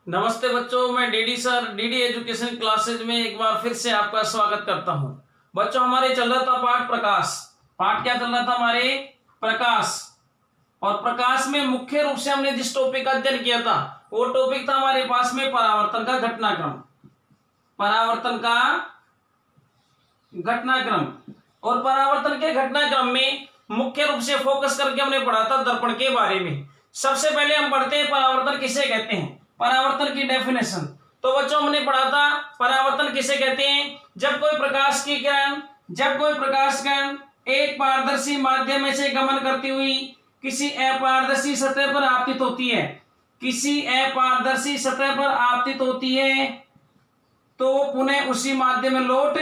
नमस्ते बच्चों, मैं DD sir DD education classes में एक बार फिर से आपका स्वागत करता हूं। बच्चों, हमारे चल रहा था पाठ प्रकाश। पाठ क्या चल रहा था हमारे? प्रकाश। और प्रकाश में मुख्य रूप से हमने जिस टॉपिक का अध्ययन किया था वो टॉपिक था हमारे पास में परावर्तन का घटनाक्रम। परावर्तन का घटनाक्रम। और परावर्तन के घटनाक्रम में मुख्य रूप से फोकस करके हमने पढ़ा था दर्पण के बारे में। सबसे पहले हम पढ़ते हैं परावर्तन किसे कहते हैं, परावर्तन की डेफिनेशन। तो बच्चों, हमने पढ़ा था परावर्तन किसे कहते हैं? जब कोई प्रकाश किरण एक पारदर्शी माध्यम में से गमन करती हुई किसी अपारदर्शी सतह पर आपतित होती है, किसी अपारदर्शी सतह पर आपतित होती है तो वो पुनः उसी माध्यम में लौट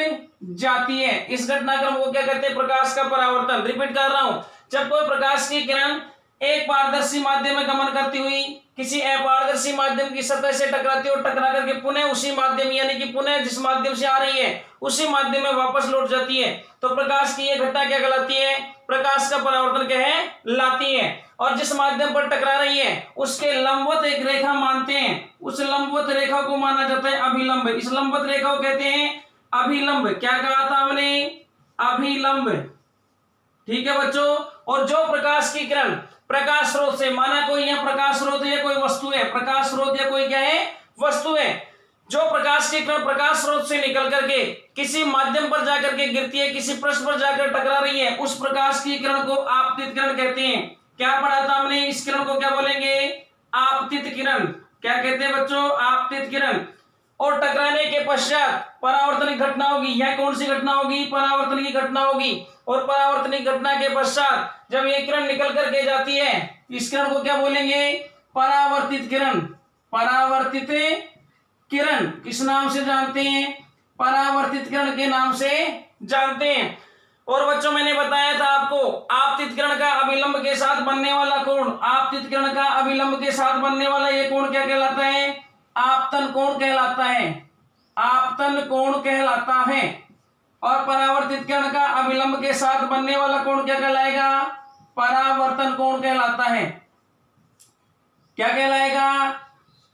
जाती है। इस घटनाक्रम को क्या कहते हैं? प्रकाश का परावर्तन। रिपीट कर रहा हूं, जब कोई प्रकाश की किरण एक पारदर्शी माध्यम में गमन करती हुई किसी अपारदर्शी माध्यम की सतह से टकराती है और टकरा करके पुनः उसी माध्यम यानी कि पुनः जिस माध्यम से आ रही है उसी माध्यम में वापस लौट जाती है, तो प्रकाश की यह घटना क्या कहलाती है? प्रकाश का परावर्तन कहलाती है। और जिस माध्यम पर टकरा रही है उसके लंबवत एक रेखा मानते हैं, उस लंबवत रेखा को माना जाता है अभिलंब। इस लंबवत रेखा को कहते हैं अभिलंब। क्या कहा था हमने? अभिलंब। ठीक है बच्चों। और जो प्रकाश की किरण प्रकाश स्रोत से, माना कोई यह प्रकाश स्रोत है, कोई वस्तु है, प्रकाश स्रोत या कोई क्या है? वस्तु है। जो प्रकाश की किरण प्रकाश स्रोत से निकल करके किसी माध्यम पर जाकर के गिरती है, किसी पृष्ठ पर जाकर टकरा रही है, उस प्रकाश की किरण को आपतित किरण कहते हैं। क्या पढ़ा था हमने? इस किरण को क्या बोलेंगे? आपतित किरण। क्या कहते हैं बच्चों? आपतित किरण। और टकराने के पश्चात परावर्तन की घटना होगी। यह कौन सी घटना होगी? परावर्तन की घटना होगी। और परावर्तनिक घटना के पश्चात जब ये किरण निकल करके जाती है, इस किरण को क्या बोलेंगे? परावर्तित किरण। परावर्तित किरण किस नाम से जानते हैं? परावर्तित किरण के नाम से जानते हैं। और बच्चों, मैंने बताया था आपको आपतित किरण का अभिलंब के साथ बनने वाला कोण, आपतित किरण का अभिलंब के साथ बनने वाला ये कोण क्या कहलाता है? आपतन कोण कहलाता है। आपतन कोण कहलाता है। और परावर्तित किरण का अभिलंब के साथ बनने वाला कोण क्या कहलाएगा? परावर्तन कोण कहलाता है। क्या कहलाएगा?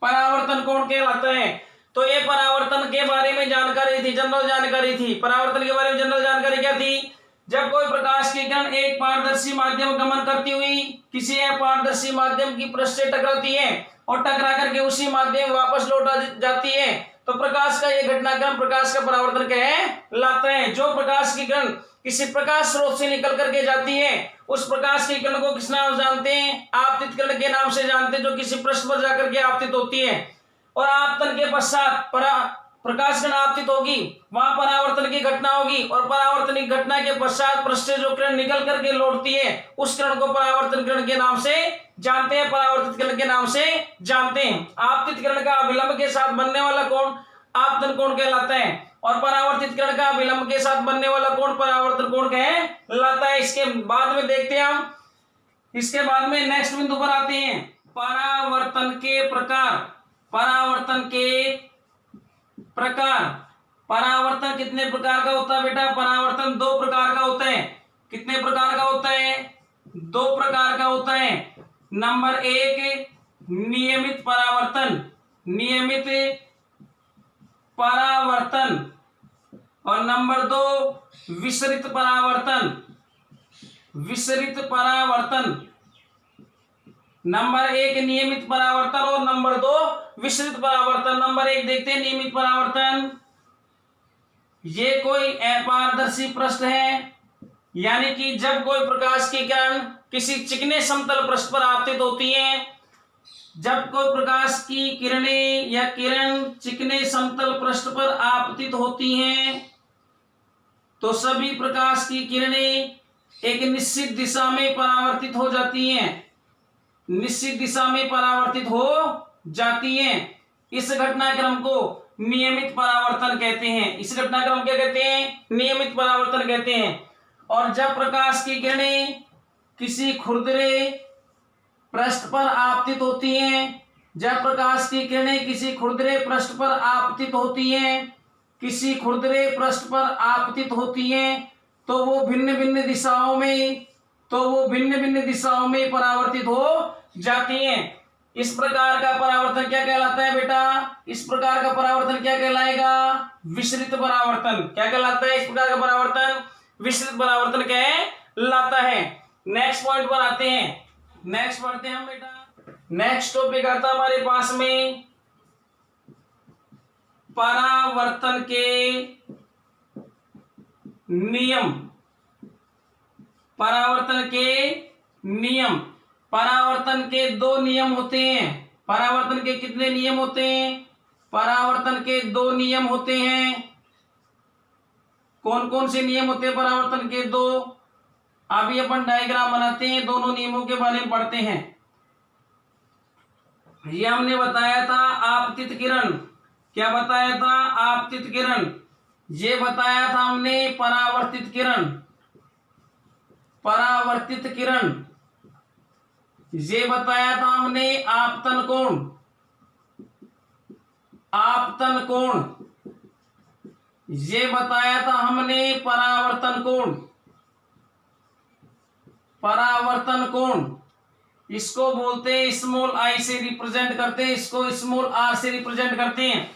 परावर्तन कोण कहलाता है। तो ये परावर्तन के बारे में जानकारी थी, जनरल जानकारी थी। परावर्तन के बारे में जनरल जानकारी क्या थी? जब कोई प्रकाश की किरण एक पारदर्शी माध्यम गमन करती हुई किसी अपारदर्शी माध्यम की पृष्ठ से टकराती है और टकरा करके उसी माध्यम वापस लौट जाती है, तो प्रकाश का यह घटनाक्रम प्रकाश का परावर्तन कहलाता है। जो प्रकाश की किरण किसी प्रकाश स्रोत से निकल करके जाती है उस प्रकाश की किरण को किस नाम जानते हैं? आपतित किरण के नाम से जानते हैं, जो किसी पृष्ठ पर जाकर के आपतित होती है। और आपतन के पश्चात प्रकाश किरण आपतित होगी, वहां परावर्तन की घटना होगी। और परावर्तनिक घटना के पश्चात पृष्ठ से जो किरण निकल करके लौटती है उस किरण को परावर्तन किरण के नाम से जानते हैं, परावर्तित किरण के नाम से जानते हैं। आपतित किरण का अभिलंब के साथ बनने वाला कोण आपतन कोण कहलाता है और परावर्तित किरण का अभिलंब के साथ बनने वाला कोण परावर्तन कोण कहलाता है। इसके बाद में देखते हैं हम, इसके बाद में नेक्स्ट बिंदु पर आते हैं, परावर्तन के प्रकार। परावर्तन के प्रकार। परावर्तन कितने प्रकार का होता है बेटा? परावर्तन दो प्रकार का होता है। कितने प्रकार का होता है? दो प्रकार का होता है। नंबर एक, नियमित परावर्तन। नियमित परावर्तन। और नंबर दो, विसरित परावर्तन। विसरित परावर्तन। नंबर एक नियमित परावर्तन और नंबर दो विसरित परावर्तन। नंबर एक देखते हैं, नियमित परावर्तन। ये कोई अपारदर्शी पृष्ठ है, यानी कि जब कोई प्रकाश की किरण किसी चिकने समतल पृष्ठ पर आपतित होती है, जब कोई प्रकाश की किरणें या किरण चिकने समतल पृष्ठ पर आपतित होती हैं तो सभी प्रकाश की किरणें एक निश्चित दिशा में परावर्तित हो जाती हैं। निश्चित दिशा में परावर्तित हो जाती हैं। इस घटनाक्रम को नियमित परावर्तन कहते हैं। इस घटनाक्रम क्या कहते हैं? नियमित परावर्तन कहते हैं। और जब प्रकाश की किरणें किसी खुरदरे पृष्ठ पर आपतित होती हैं, जब प्रकाश की किरणें किसी खुरदरे पृष्ठ पर आपतित होती हैं, किसी खुरदरे पृष्ठ पर आपतित होती हैं तो वो भिन्न भिन्न दिशाओं में परावर्तित हो जाती हैं। इस प्रकार का परावर्तन क्या कहलाता है बेटा? इस प्रकार का परावर्तन क्या कहलाएगा? विसरित परावर्तन। क्या कहलाता है इस प्रकार का परावर्तन? विसरित परावर्तन कहलाता है। नेक्स्ट पॉइंट पर आते हैं, नेक्स्ट पढ़ते हैं हम बेटा। नेक्स्ट टॉपिक आता है हमारे पास में परावर्तन के नियम। परावर्तन के नियम। परावर्तन के दो नियम होते हैं। परावर्तन के कितने नियम होते हैं? परावर्तन के दो नियम होते हैं। कौन कौन से नियम होते हैं परावर्तन के? दो। अभी अपन डायग्राम बनाते हैं, दोनों नियमों के बारे में पढ़ते हैं। ये हमने बताया था आपतित किरण। क्या बताया था? आपतित किरण। ये बताया था हमने परावर्तित किरण। परावर्तित किरण। ये बताया था हमने आपतन कोण। आपतन कोण। ये बताया था हमने परावर्तन कोण। परावर्तन कोण इसको बोलते हैं स्मॉल आई से रिप्रेजेंट करते हैं, इसको स्मॉल आर से रिप्रेजेंट करते हैं।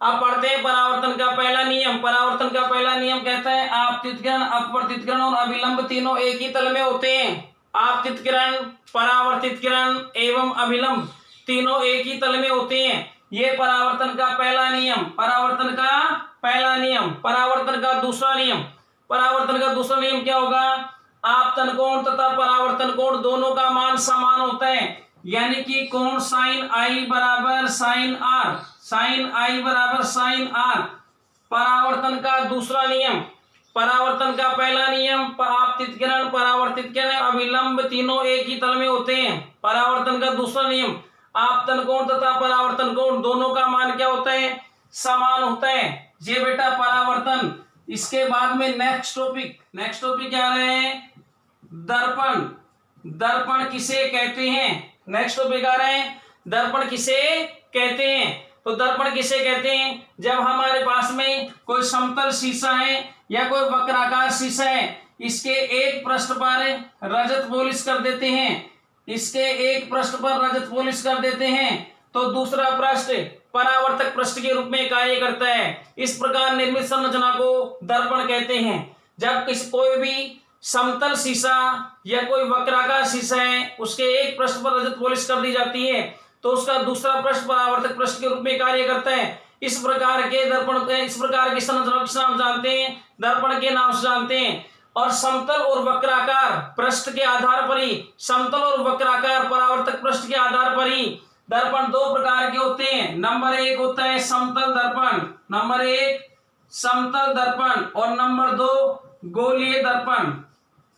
अब पढ़ते हैं परावर्तन का पहला नियम। परावर्तन का पहला नियम कहता है आपतित किरण, अपवर्तित किरण और अभिलंब तीनों एक ही तल में होते हैं। आपतित किरण, परावर्तित किरण एवं अभिलंब तीनों एक ही तल में होते हैं। ये परावर्तन का पहला नियम। परावर्तन का पहला नियम। परावर्तन का दूसरा नियम। परावर्तन का दूसरा नियम क्या होगा? आपतन कोण तथा परावर्तन कोण दोनों का मान समान होता है, यानी कि कोण साइन आई बराबर साइन आर। साइन आई बराबर साइन आर। परावर्तन का दूसरा नियम। परावर्तन का पहला नियम आपतित किरण, परावर्तित किरण, अभिलंब तीनों एक ही तल में होते हैं। परावर्तन का दूसरा नियम आपतन कोण तथा परावर्तन कोण दोनों का मान क्या होता है? समान होता है। ये बेटा परावर्तन। इसके बाद में नेक्स्ट टॉपिक क्या रहे? दर्पण। दर्पण किसे कहते हैं? नेक्स्ट टॉपिक आ रहे हैं दर्पण किसे कहते हैं। तो दर्पण किसे कहते हैं? जब हमारे पास में कोई समतल शीशा है या कोई वक्राकार शीशा है, इसके एक पृष्ठ पर रजत पॉलिश कर देते हैं, इसके एक पृष्ठ पर रजत पॉलिश कर देते हैं, तो दूसरा पृष्ठ परावर्तक पृष्ठ के रूप में कार्य करता है। इस प्रकार निर्मित संरचना को दर्पण कहते हैं। जब कोई भी समतल शीशा या कोई वक्राकार शीशा है, उसके एक पृष्ठ पर रजत पॉलिश कर दी जाती है, तो उसका दूसरा पृष्ठ परावर्तक पृष्ठ के रूप में कार्य करता है। इस प्रकार के दर्पण, इस प्रकार की संरचना के नाम जानते हैं, दर्पण के नाम से जानते हैं। और समतल और वक्राकार पृष्ठ के आधार पर ही, समतल और वक्राकार परावर्तक पृष्ठ के आधार पर ही दर्पण दो प्रकार के होते हैं। नंबर एक होता है समतल दर्पण, नंबर एक समतल दर्पण, और नंबर दो गोलीय दर्पण।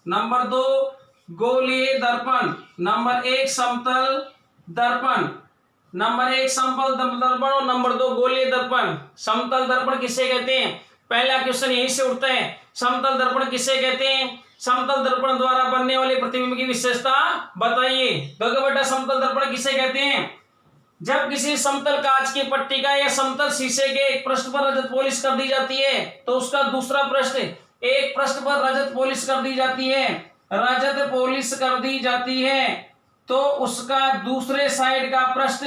नंबर दो गोलीय दर्पण, नंबर एक समतल दर्पण, नंबर एक समतल दर्पण और नंबर दो गोलीय दर्पण। समतल दर्पण किसे कहते हैं? पहला क्वेश्चन यहीं से उठता है। समतल दर्पण किसे कहते हैं? समतल दर्पण द्वारा बनने वाले प्रतिबिंब की विशेषता बताइए। देखो बेटा, समतल दर्पण किसे कहते हैं? जब किसी समतल कांच की पट्टिका या समतल शीशे के एक पृष्ठ पर रजत पॉलिश कर दी जाती है, तो उसका दूसरा पृष्ठ एक पृष्ठ पर रजत पॉलिश कर दी जाती है, रजत पॉलिश कर दी जाती है, तो उसका दूसरे साइड का पृष्ठ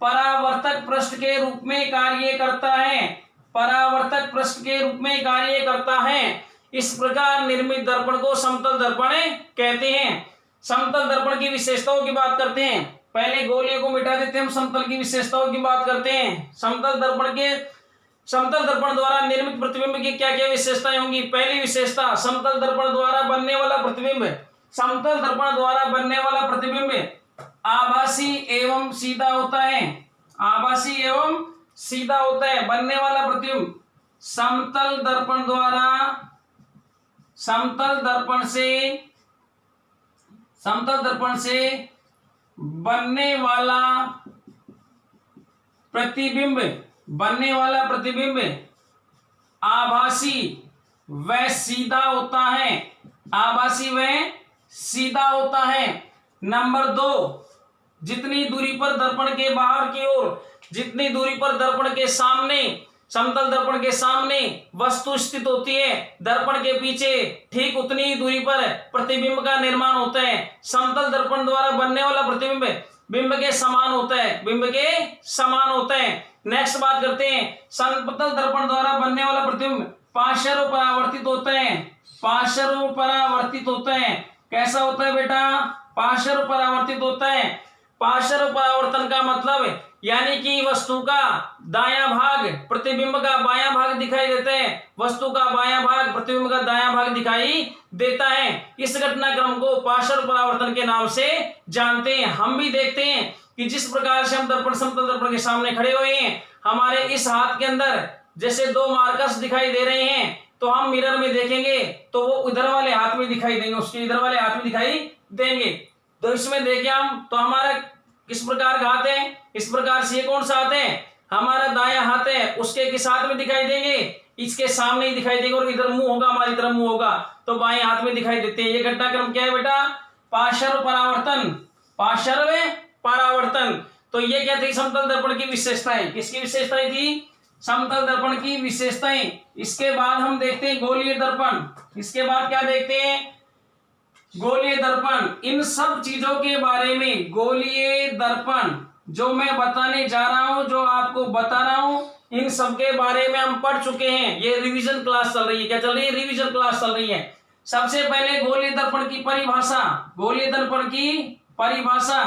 परावर्तक पृष्ठ के रूप में कार्य करता है। परावर्तक पृष्ठ के रूप में कार्य करता है। इस प्रकार निर्मित दर्पण को समतल दर्पण कहते हैं। समतल दर्पण की विशेषताओं की बात करते हैं। पहले गोलीय को मिटा देते हैं, हम समतल की विशेषताओं की बात करते हैं। समतल दर्पण द्वारा निर्मित प्रतिबिंब की क्या क्या विशेषताएं होंगी? पहली विशेषता, समतल दर्पण द्वारा बनने वाला प्रतिबिंब, समतल दर्पण द्वारा बनने वाला प्रतिबिंब आभासी एवं सीधा होता है। आभासी एवं सीधा होता है। बनने वाला प्रतिबिंब समतल दर्पण द्वारा, समतल दर्पण से बनने वाला प्रतिबिंब आभासी व सीधा होता है। आभासी व सीधा होता है। नंबर दो, जितनी दूरी पर दर्पण के बाहर की ओर, जितनी दूरी पर दर्पण के सामने, समतल दर्पण के सामने वस्तु स्थित होती है, दर्पण के पीछे ठीक उतनी ही दूरी पर प्रतिबिंब का निर्माण होता है। समतल दर्पण द्वारा बनने वाला प्रतिबिंब बिंब के समान होता है, बिंब के समान होता है। नेक्स्ट बात करते हैं, समतल दर्पण द्वारा बनने वाला प्रतिबिंब पार्श्व परावर्तित होता है, पार्श्व परावर्तित होता है। कैसा होता है बेटा? पार्श्व परावर्तित होता है। पार्श्व परावर्तन का मतलब यानी कि वस्तु का दायां भाग प्रतिबिंब का बायां भाग दिखाई देता है, वस्तु का बायां भाग प्रतिबिंब का दायां भाग दिखाई देता है। इस घटनाक्रम को पार्श्व परावर्तन के नाम से जानते हैं। हम भी देखते हैं कि जिस प्रकार से हम दर्पण समतल दर्पण के सामने खड़े हुए हैं, हमारे इस हाथ के अंदर जैसे दो मार्कर्स दिखाई दे रहे हैं, तो हम मिरर में देखेंगे तो वो इधर वाले हाथ में दिखाई देंगे, उसके इधर वाले हाथ में दिखाई देंगे। तो इसमें देखें हम, तो हमारा किस प्रकार का हाथ है, इस प्रकार से ये कौन सा हाथ है? हमारा दायां हाथ है, उसके किस हाथ में दिखाई देंगे? इसके सामने ही दिखाई देंगे, और इधर मुंह होगा, हमारी तरफ मुंह होगा, तो बाएं हाथ में दिखाई देते हैं। ये घटनाक्रम क्या है बेटा? पार्श्व परावर्तन, पार्श्व परावर्तन। तो ये क्या थी? समतल दर्पण की विशेषताएं। किसकी विशेषताएं थी? समतल दर्पण की विशेषताएं। इसके बाद हम देखते हैं गोलीय दर्पण। इसके बाद क्या देखते हैं? गोलीय दर्पण। इन सब चीजों के बारे में गोलीय दर्पण जो मैं बताने जा रहा हूं, जो आपको बता रहा हूं, इन सब के बारे में हम पढ़ चुके हैं। ये रिवीजन क्लास चल रही है। क्या चल रही है? रिवीजन क्लास चल रही है। सबसे पहले गोलीय दर्पण की परिभाषा। गोलीय दर्पण की परिभाषा,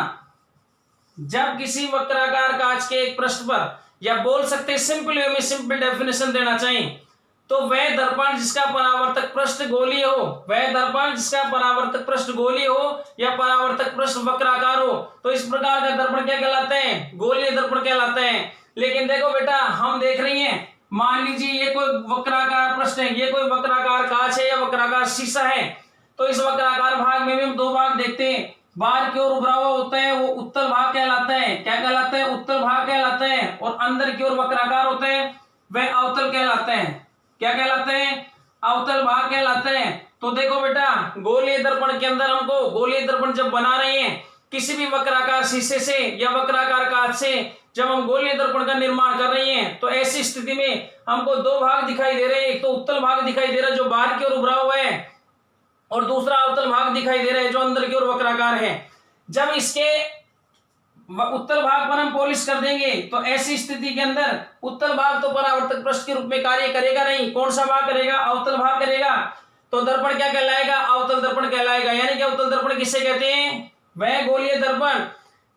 जब किसी वक्राकार कांच के एक पृष्ठ पर, या बोल सकते सिंपल वे में सिंपल डेफिनेशन देना चाहिए, तो वह दर्पण जिसका परावर्तक पृष्ठ गोलीय हो, वह दर्पण जिसका परावर्तक पृष्ठ गोलीय हो या परावर्तक पृष्ठ वक्राकार हो, तो इस प्रकार का दर्पण क्या कहलाते हैं? गोलीय दर्पण कहलाते हैं। लेकिन देखो बेटा, हम देख रही हैं, मान लीजिए ये कोई वक्राकार पृष्ठ है, ये कोई वक्राकार कांच है या वक्राकार शीशा है, तो इस वक्राकार भाग में भी हम दो भाग देखते हैं। बाहर की ओर उभरा हुआ होता है, वो उत्तल भाग कहलाता है। क्या कहलाता है? उत्तल भाग कहलाता है। और अंदर की ओर वक्राकार होता है, वह अवतल कहलाता है। क्या कहलाते हैं? अवतल भाग कहलाते हैं। तो देखो बेटा, गोलीय दर्पण के अंदर हमको, गोलीय दर्पण जब बना रहे हैं किसी भी वक्राकार शीशे से या वक्राकार कांच से, जब हम गोलीय दर्पण का निर्माण कर रहे हैं, तो ऐसी स्थिति में हमको दो भाग दिखाई दे रहे हैं। एक तो उत्तल भाग दिखाई दे रहा है जो बाहर की ओर उभरा हुआ है, और दूसरा अवतल भाग दिखाई दे रहा है जो अंदर की ओर वक्राकार है। जब इसके उत्तल भाग पर हम पॉलिश कर देंगे, तो ऐसी स्थिति के अंदर उत्तल भाग तो परावर्तक पृष्ठ के रूप में कार्य करेगा नहीं। कौन सा भाग करेगा? अवतल भाग करेगा। तो दर्पण क्या कहलाएगा? अवतल दर्पण कहलाएगा। यानी कि अवतल दर्पण किसे कहते हैं? वह गोलीय दर्पण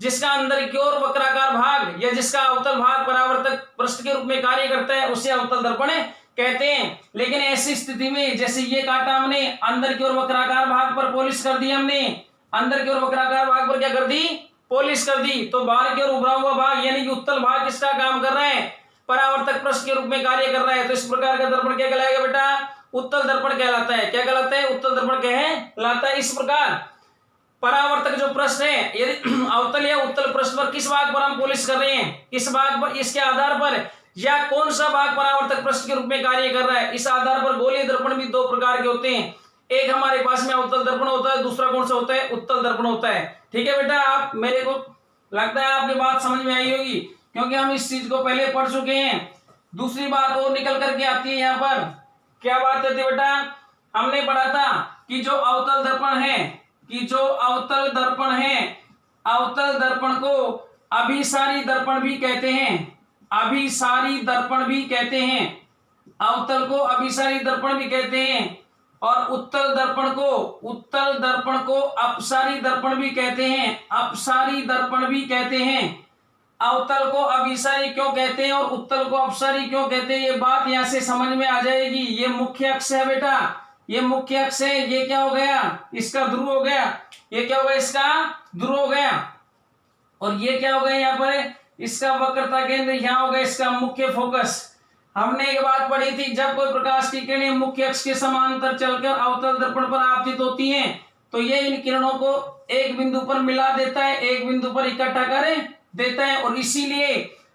जिसका अंदर की ओर वक्राकार भाग या जिसका अवतल भाग परावर्तक पृष्ठ के रूप में कार्य करता है, उसे अवतल दर्पण कहते हैं। लेकिन ऐसी स्थिति में, जैसे ये काटा हमने, अंदर की ओर वक्राकार भाग पर पॉलिश कर दी हमने, अंदर की ओर वक्राकार भाग पर क्या कर दी? पॉलिश कर दी। तो बाहर की ओर उभरा हुआ भाग यानी कि उत्तल भाग किसका काम कर रहा है? परावर्तक पृष्ठ के रूप में कार्य कर रहा है। तो इस प्रकार का दर्पण क्या कहलाएगा बेटा? उत्तल दर्पण कहलाता है। क्या कहलाता है? उत्तल दर्पण कहलाता है। इस प्रकार परावर्तक जो पृष्ठ है, यदि अवतल या उत्तल पृष्ठ पर किस भाग पर हम पॉलिश कर रहे हैं, किस भाग पर, इसके आधार पर, या कौन सा भाग परावर्तक पृष्ठ के रूप में कार्य कर रहा है, इस आधार पर गोलीय दर्पण भी दो प्रकार के होते हैं। एक हमारे पास में अवतल दर्पण होता है, दूसरा कौन सा होता है? उत्तल दर्पण होता है। ठीक है बेटा, आप, मेरे को लगता है आपकी बात समझ में आई होगी, क्योंकि हम इस चीज को पहले पढ़ चुके हैं। दूसरी बात और निकल करके आती है यहाँ पर। क्या बात होती है बेटा? हमने पढ़ा था कि जो अवतल दर्पण है, कि जो अवतल दर्पण है, अवतल दर्पण को अभिसारी दर्पण भी कहते हैं। अभिसारी दर्पण भी कहते हैं। अवतल को अभिसारी दर्पण भी कहते हैं, और उत्तल दर्पण को अपसारी दर्पण भी कहते हैं। अपसारी दर्पण भी कहते हैं। अवतल को अभिसारी क्यों कहते हैं और उत्तल को अपसारी क्यों कहते हैं, ये बात यहां से समझ में आ जाएगी। ये मुख्य अक्ष है बेटा, ये मुख्य अक्ष है। ये क्या हो गया? इसका ध्रुव हो गया। ये क्या हो गया? इसका ध्रुव हो गया। और ये क्या हो गया? यहाँ पर इसका वक्रता केंद्र यहाँ हो गया, इसका मुख्य फोकस। हमने एक बात पढ़ी थी, जब कोई प्रकाश की किरणें मुख्य अक्ष के समांतर चलकर अवतल दर्पण पर आपतित होती हैं, तो ये इन किरणों को एक बिंदु पर मिला देता है, एक बिंदु पर इकट्ठा कर देता है, और इसीलिए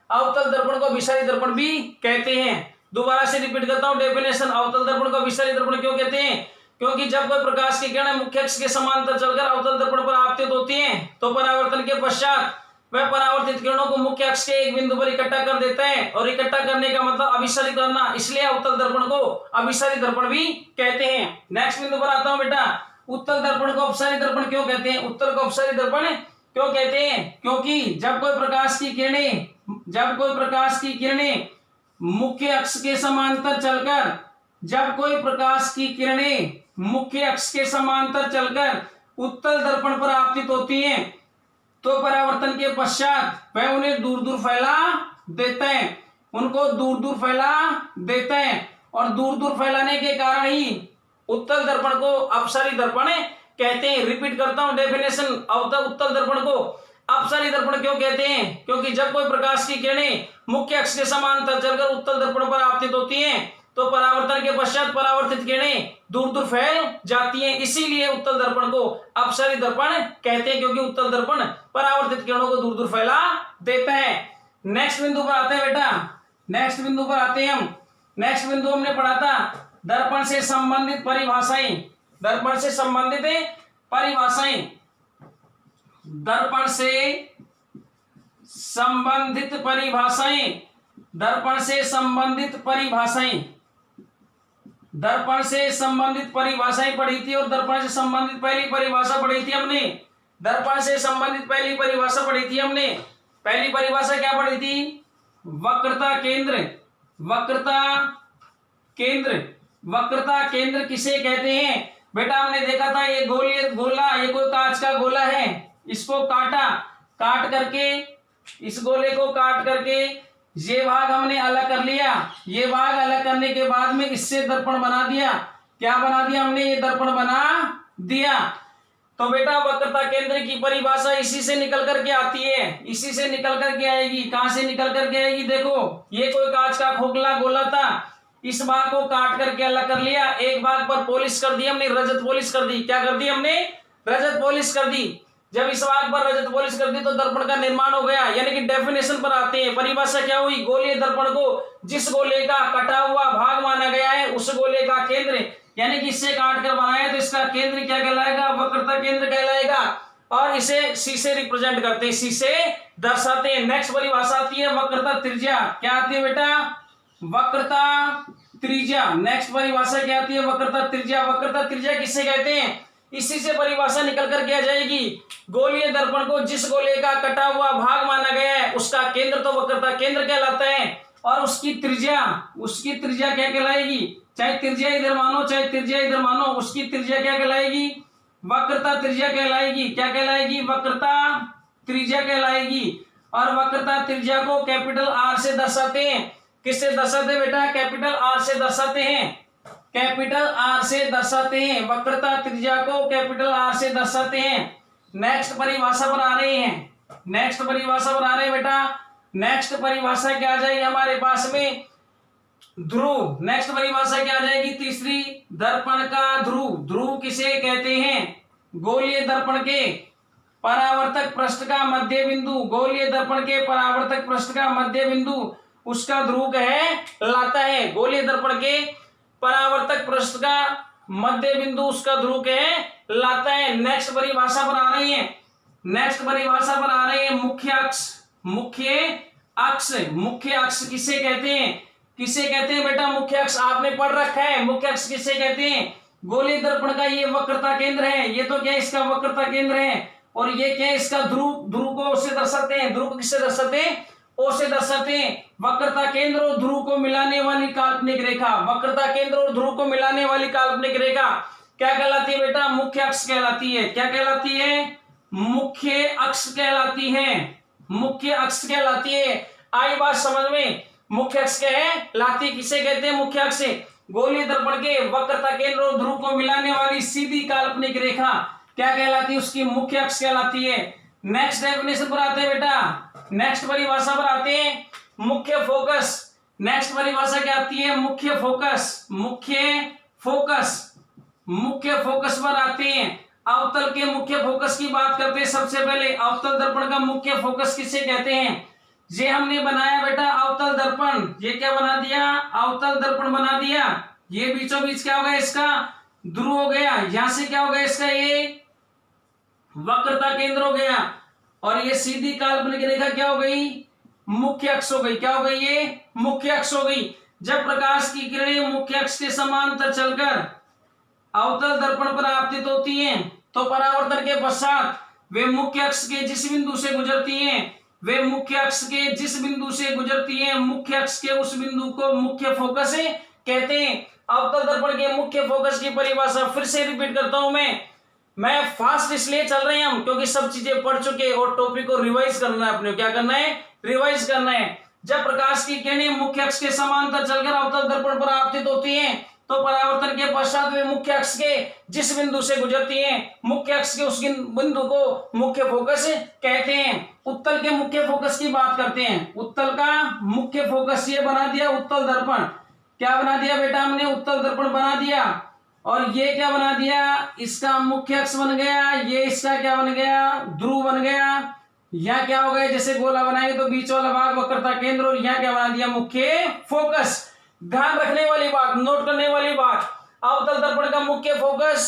अवतल दर्पण को अभिसारी दर्पण भी कहते हैं। दोबारा से रिपीट करता हूं डेफिनेशन। अवतल दर्पण को अभिसारी दर्पण क्यों कहते हैं? क्योंकि जब कोई प्रकाश की किरणें मुख्य अक्ष के समांतर चलकर अवतल दर्पण पर आपतित होती हैं, तो परावर्तन के पश्चात वह परावर्तित किरणों को मुख्य अक्ष के एक बिंदु पर इकट्ठा कर देता है, और इकट्ठा करने का मतलब अभिसारी करना, इसलिए अवतल दर्पण को अभिसारी दर्पण भी कहते हैं। नेक्स्ट बिंदु पर आता हूं बेटा, उत्तल दर्पण को अपसारी दर्पण क्यों कहते हैं? उत्तल को अपसारी दर्पण क्यों कहते हैं? क्योंकि जब कोई प्रकाश की किरणें मुख्य अक्ष के समांतर चलकर उत्तल दर्पण पर आपतित होती हैं, तो परावर्तन के पश्चात वह उन्हें दूर दूर फैला देते हैं और दूर दूर फैलाने के कारण ही उत्तल दर्पण को अपसारी दर्पण कहते हैं। रिपीट करता हूं डेफिनेशन ऑफ द उत्तल दर्पण को अपसारी दर्पण क्यों कहते हैं? क्योंकि जब कोई प्रकाश की किरणें मुख्य अक्ष के समांतर चलकर उत्तल दर्पण पर आपतित होती हैं, तो परावर्तन के पश्चात परावर्तित किरणें दूर दूर फैल जाती हैं, इसीलिए उत्तल दर्पण को अपसारी दर्पण कहते हैं, क्योंकि उत्तल दर्पण परावर्तित किरणों को दूर दूर फैला देता है। नेक्स्ट बिंदु पर आते हैं बेटा, नेक्स्ट बिंदु हमने पढ़ा था दर्पण से संबंधित परिभाषाएं। दर्पण से संबंधित परिभाषाएं पढ़ी थी और दर्पण से संबंधित पहली परिभाषा पढ़ी थी हमने। पहली परिभाषा क्या पढ़ी थी? वक्रता केंद्र किसे कहते हैं? बेटा हमने देखा था ये ये कोई कांच का गोला है, इसको इस गोले को काट करके ये भाग हमने अलग कर लिया। ये भाग अलग करने के बाद में इससे दर्पण बना दिया। क्या बना दिया हमने? ये दर्पण बना दिया। तो बेटा वक्रता केंद्र की परिभाषा इसी से निकल करके आती है, इसी से निकल करके आएगी। कहां से निकल करके आएगी? देखो ये कोई कांच का खोखला गोला था, इस भाग को काट करके अलग कर लिया, एक भाग पर पॉलिश कर दी हमने, रजत पॉलिश कर दी। क्या कर दी हमने? रजत पॉलिश कर दी। जब इस भाग पर रजत पॉलिश कर दी तो दर्पण का निर्माण हो गया। यानी कि डेफिनेशन पर आते हैं, परिभाषा क्या हुई? गोलीय दर्पण को जिस गोले का कटा हुआ भाग माना गया है उस गोले का केंद्र, यानी कि इससे काट कर बनाया तो इसका केंद्र क्या कहलाएगा? वक्रता केंद्र कहलाएगा। और इसे सी से रिप्रेजेंट करते हैं, सी से दर्शाते हैं। नेक्स्ट परिभाषा आती है वक्रता त्रिज्या। क्या आती है बेटा? वक्रता त्रिज्या। नेक्स्ट परिभाषा क्या आती है? वक्रता त्रिज्या। वक्रता त्रिज्या किससे कहते हैं? इसी से परिभाषा निकल कर क्या जाएगी? गोलीय दर्पण को जिस गोले का कटा हुआ भाग माना गया है उसका केंद्र तो वक्रता केंद्र कहलाता है, और उसकी त्रिज्या क्या कहलाएगी? चाहे त्रिज्या इधर मानो चाहे त्रिज्या इधर मानो, उसकी त्रिज्या क्या कहलाएगी? वक्रता त्रिज्या कहलाएगी। क्या कहलाएगी? वक्रता त्रिज्या कहलाएगी। और वक्रता त्रिज्या को कैपिटल आर से दर्शाते हैं। किससे दर्शाते हैं बेटा? कैपिटल आर से दर्शाते हैं। कैपिटल आर से दर्शाते हैं वक्रता त्रिज्या को, कैपिटल आर से दर्शाते हैं। नेक्स्ट परिभाषा पर आ रहे हैं, बेटा। नेक्स्ट परिभाषा क्या आ जाएगी हमारे पास में? ध्रुव। नेक्स्ट परिभाषा क्या आ जाएगी? तीसरी, दर्पण का ध्रुव। ध्रुव किसे कहते हैं? गोलीय दर्पण के परावर्तक पृष्ठ का मध्य बिंदु, गोलीय दर्पण के परावर्तक पृष्ठ का मध्य बिंदु उसका ध्रुव कहलाता है। गोलीय दर्पण के परावर्तक पृष्ठ का मध्य बिंदु उसका ध्रुव कहलाता है। नेक्स्ट परिभाषा पर आ रही है मुख्य अक्ष किसे कहते हैं बेटा? मुख्य अक्ष आपने पढ़ रखा है। मुख्य अक्ष किसे कहते हैं? गोलीय दर्पण का ये वक्रता केंद्र है, ये तो क्या इसका वक्रता केंद्र है, और ये क्या इसका ध्रुव को उससे दर्शाते हैं। ध्रुव को किससे दर्शाते हैं? ओ से दर्शाते हैं। वक्रता केंद्र और ध्रुव को मिलाने वाली काल्पनिक रेखा, वक्रता केंद्र और ध्रुव को मिलाने वाली काल्पनिक रेखा क्या कहलाती है बेटा? मुख्य अक्ष कहलाती है। क्या कहलाती है? मुख्य अक्ष कहलाती है। आई बात समझ में? मुख्य अक्ष कहलाती है। किसे कहते हैं मुख्य अक्ष? गोलीय दर्पण के वक्रता केंद्र और ध्रुव को मिलाने वाली सीधी काल्पनिक रेखा क्या कहलाती है? उसकी मुख्य अक्ष कहलाती है। नेक्स्ट डेफिनेशन पर आते हैं बेटा, नेक्स्ट परिभाषा पर आते हैं मुख्य फोकस। नेक्स्ट परिभाषा क्या आती है? मुख्य फोकस पर आते हैं। अवतल के मुख्य फोकस की बात करते हैं। सबसे पहले अवतल दर्पण का मुख्य फोकस किसे कहते हैं? ये हमने बनाया बेटा अवतल दर्पण। ये क्या बना दिया? अवतल दर्पण बना दिया। ये बीचों बीच क्या हो गया? इसका ध्रुव हो गया। यहां से क्या हो गया? इसका ये वक्रता केंद्र हो गया, और ये सीधी काल्पनिक रेखा क्या हो गई? मुख्य अक्ष हो गई। क्या हो गई? ये मुख्य अक्ष हो गई। जब प्रकाश की किरणें मुख्य अक्ष के समांतर चलकर अवतल दर्पण पर आपतित होती हैं, तो परावर्तन के पश्चात वे मुख्य अक्ष के जिस बिंदु से गुजरती हैं, वे मुख्य अक्ष के जिस बिंदु से गुजरती हैं, मुख्य अक्ष के उस बिंदु को मुख्य फोकस कहते हैं। अवतल दर्पण के मुख्य फोकस की परिभाषा फिर से रिपीट करता हूं मैं फास्ट इसलिए चल रहे हैं हम क्योंकि सब चीजें पढ़ चुके और टॉपिक को रिवाइज करना है अपने। क्या करना है? रिवाइज करना है। जब प्रकाश की किरणें मुख्य अक्ष के समांतर चलकर अवतल दर्पण पर आपतित होती हैं तो परावर्तन के पश्चात वे मुख्य अक्ष के जिस बिंदु से गुजरती हैं, मुख्य अक्ष के उस बिंदु को मुख्य फोकस कहते हैं। उत्तल के मुख्य फोकस की बात करते हैं। उत्तल का मुख्य फोकस ये बना दिया उत्तल दर्पण। क्या बना दिया बेटा हमने? उत्तल दर्पण बना दिया। और ये क्या बना दिया? इसका मुख्य अक्ष बन गया। ये इसका क्या बन गया? ध्रुव बन गया। यहाँ क्या हो गया? जैसे गोला बनाएंगे तो बीच वाला भाग वक्रता केंद्र, और यहाँ क्या बना दिया? मुख्य फोकस। ध्यान रखने वाली बात, नोट करने वाली बात, अवतल दर्पण का मुख्य फोकस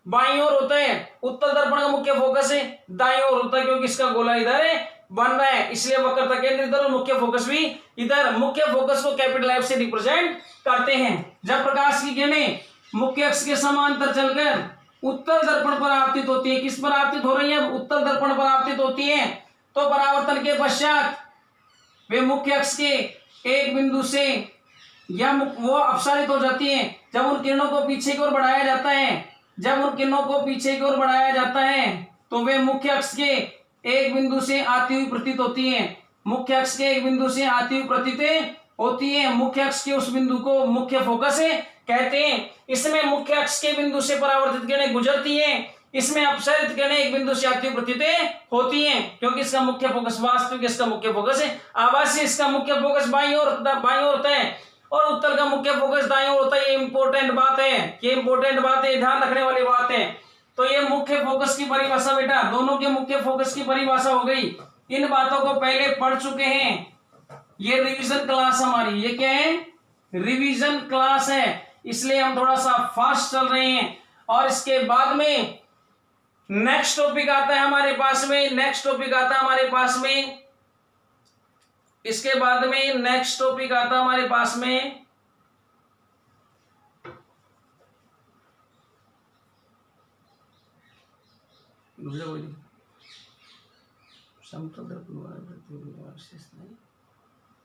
बाईं ओर होता है, उत्तल दर्पण का मुख्य फोकस है दाईं ओर होता है, क्योंकि इसका गोला इधर बन रहा है, इसलिए वक्रता केंद्र इधर और मुख्य फोकस भी इधर। मुख्य फोकस को कैपिटल एफ से रिप्रेजेंट करते हैं। जब प्रकाश की किरणें मुख्य अक्ष के समांतर चलकर उत्तल दर्पण पर आपतित होती है, किस पर आपतित हो रही है? उत्तल दर्पण पर आपतित होती है, तो परावर्तन के पश्चात वे मुख्य अक्ष के एक बिंदु से या वो अपसारित हो जाती हैं। जब उन किरणों को पीछे की ओर बढ़ाया जाता है, जब उन किरणों को पीछे की ओर बढ़ाया जाता है तो वे मुख्य अक्ष के एक बिंदु से आती हुई प्रतीत होती हैं। मुख्य अक्ष के एक बिंदु से आती हुई प्रतीत होती है। मुख्य अक्ष के उस बिंदु को मुख्य फोकस कहते हैं। इसमें मुख्य अक्ष के बिंदु से परावर्तित किरणें गुजरती हैं, इसमें अपसारित किरणें एक बिंदु से आती हुई प्रतीत होती हैं, क्योंकि इसका मुख्य फोकस वास्तविक इसका मुख्य फोकस है, आभासी इसका मुख्य फोकस बाईं ओर होता है और उत्तल का मुख्य फोकस दाईं ओर होता है। ये इंपॉर्टेंट बात है, ये इंपॉर्टेंट बात है, ध्यान रखने वाली बात है। तो ये मुख्य फोकस की परिभाषा बेटा, दोनों के मुख्य फोकस की परिभाषा हो गई। इन बातों को पहले पढ़ चुके हैं। ये रिवीजन क्लास हमारी, ये क्या है? रिवीजन क्लास है, इसलिए हम थोड़ा सा फास्ट चल रहे हैं। और इसके बाद में नेक्स्ट टॉपिक आता है हमारे पास में, नेक्स्ट टॉपिक आता है हमारे पास में, इसके बाद में नेक्स्ट टॉपिक आता है हमारे पास में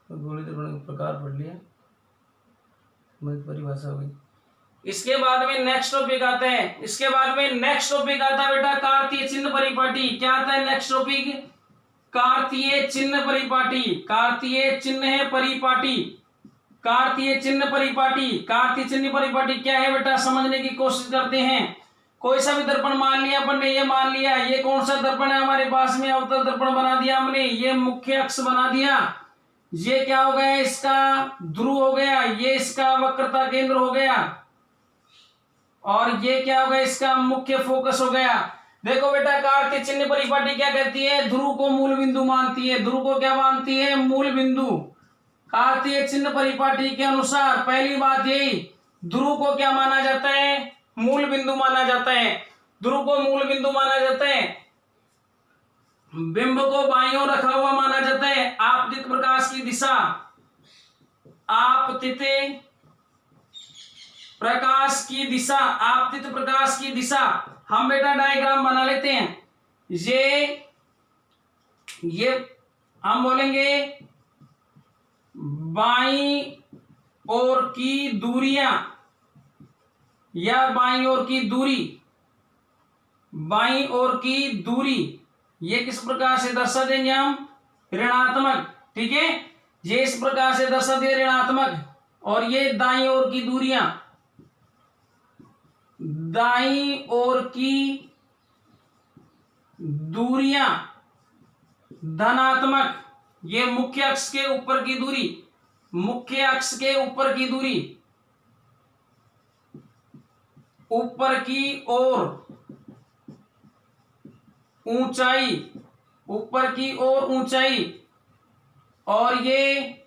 प्रकार पढ़ लिया, परिभाषा हो गई। इसके बाद में नेक्स्ट टॉपिक आता है, इसके बाद में नेक्स्ट टॉपिक आता है बेटा कार्तीय चिन्ह परिपाटी। क्या आता है नेक्स्ट टॉपिक? कार्तीय चिन्ह परिपाटी। कार्तीय चिन्ह है परिपाटी, कार्तीय चिन्ह परिपाटी। कार्तीय चिन्ह परिपाटी क्या है बेटा? समझने की कोशिश करते हैं। कोई सा भी दर्पण मान लिया अपन ने, ये मान लिया ये कौन सा दर्पण है हमारे पास में? अवतल दर्पण बना दिया हमने, ये मुख्य अक्ष बना दिया, ये क्या हो गया? इसका ध्रुव हो गया, ये इसका वक्रता केंद्र हो गया, और ये क्या हो गया? इसका मुख्य फोकस हो गया। देखो बेटा कार्तीय चिन्ह परिपाटी क्या कहती है? ध्रुव को मूल बिंदु मानती है। ध्रुव को क्या मानती है? मूल बिंदु। कार्तीय चिन्ह परिपाटी के अनुसार पहली बात यही, ध्रुव को क्या माना जाता है? मूल बिंदु माना जाता है। ध्रुव को मूल बिंदु माना जाता है। बिंब को बाईं ओर रखा हुआ माना जाता है। आपतित प्रकाश की दिशा, आपतित प्रकाश की दिशा, आपतित प्रकाश की दिशा हम बेटा डायग्राम बना लेते हैं। ये हम बोलेंगे बाईं ओर की दूरियां या बाईं ओर की दूरी, बाईं ओर की दूरी ये किस प्रकार से दर्शा देंगे हम? ऋणात्मक। ठीक है, ये इस प्रकार से दर्शा दे ऋणात्मक, और ये दाईं ओर की दूरियां, दाईं ओर की दूरियां धनात्मक। ये मुख्य अक्ष के ऊपर की दूरी, मुख्य अक्ष के ऊपर की दूरी, ऊपर की ओर ऊंचाई, ऊपर की ओर ऊंचाई, और ये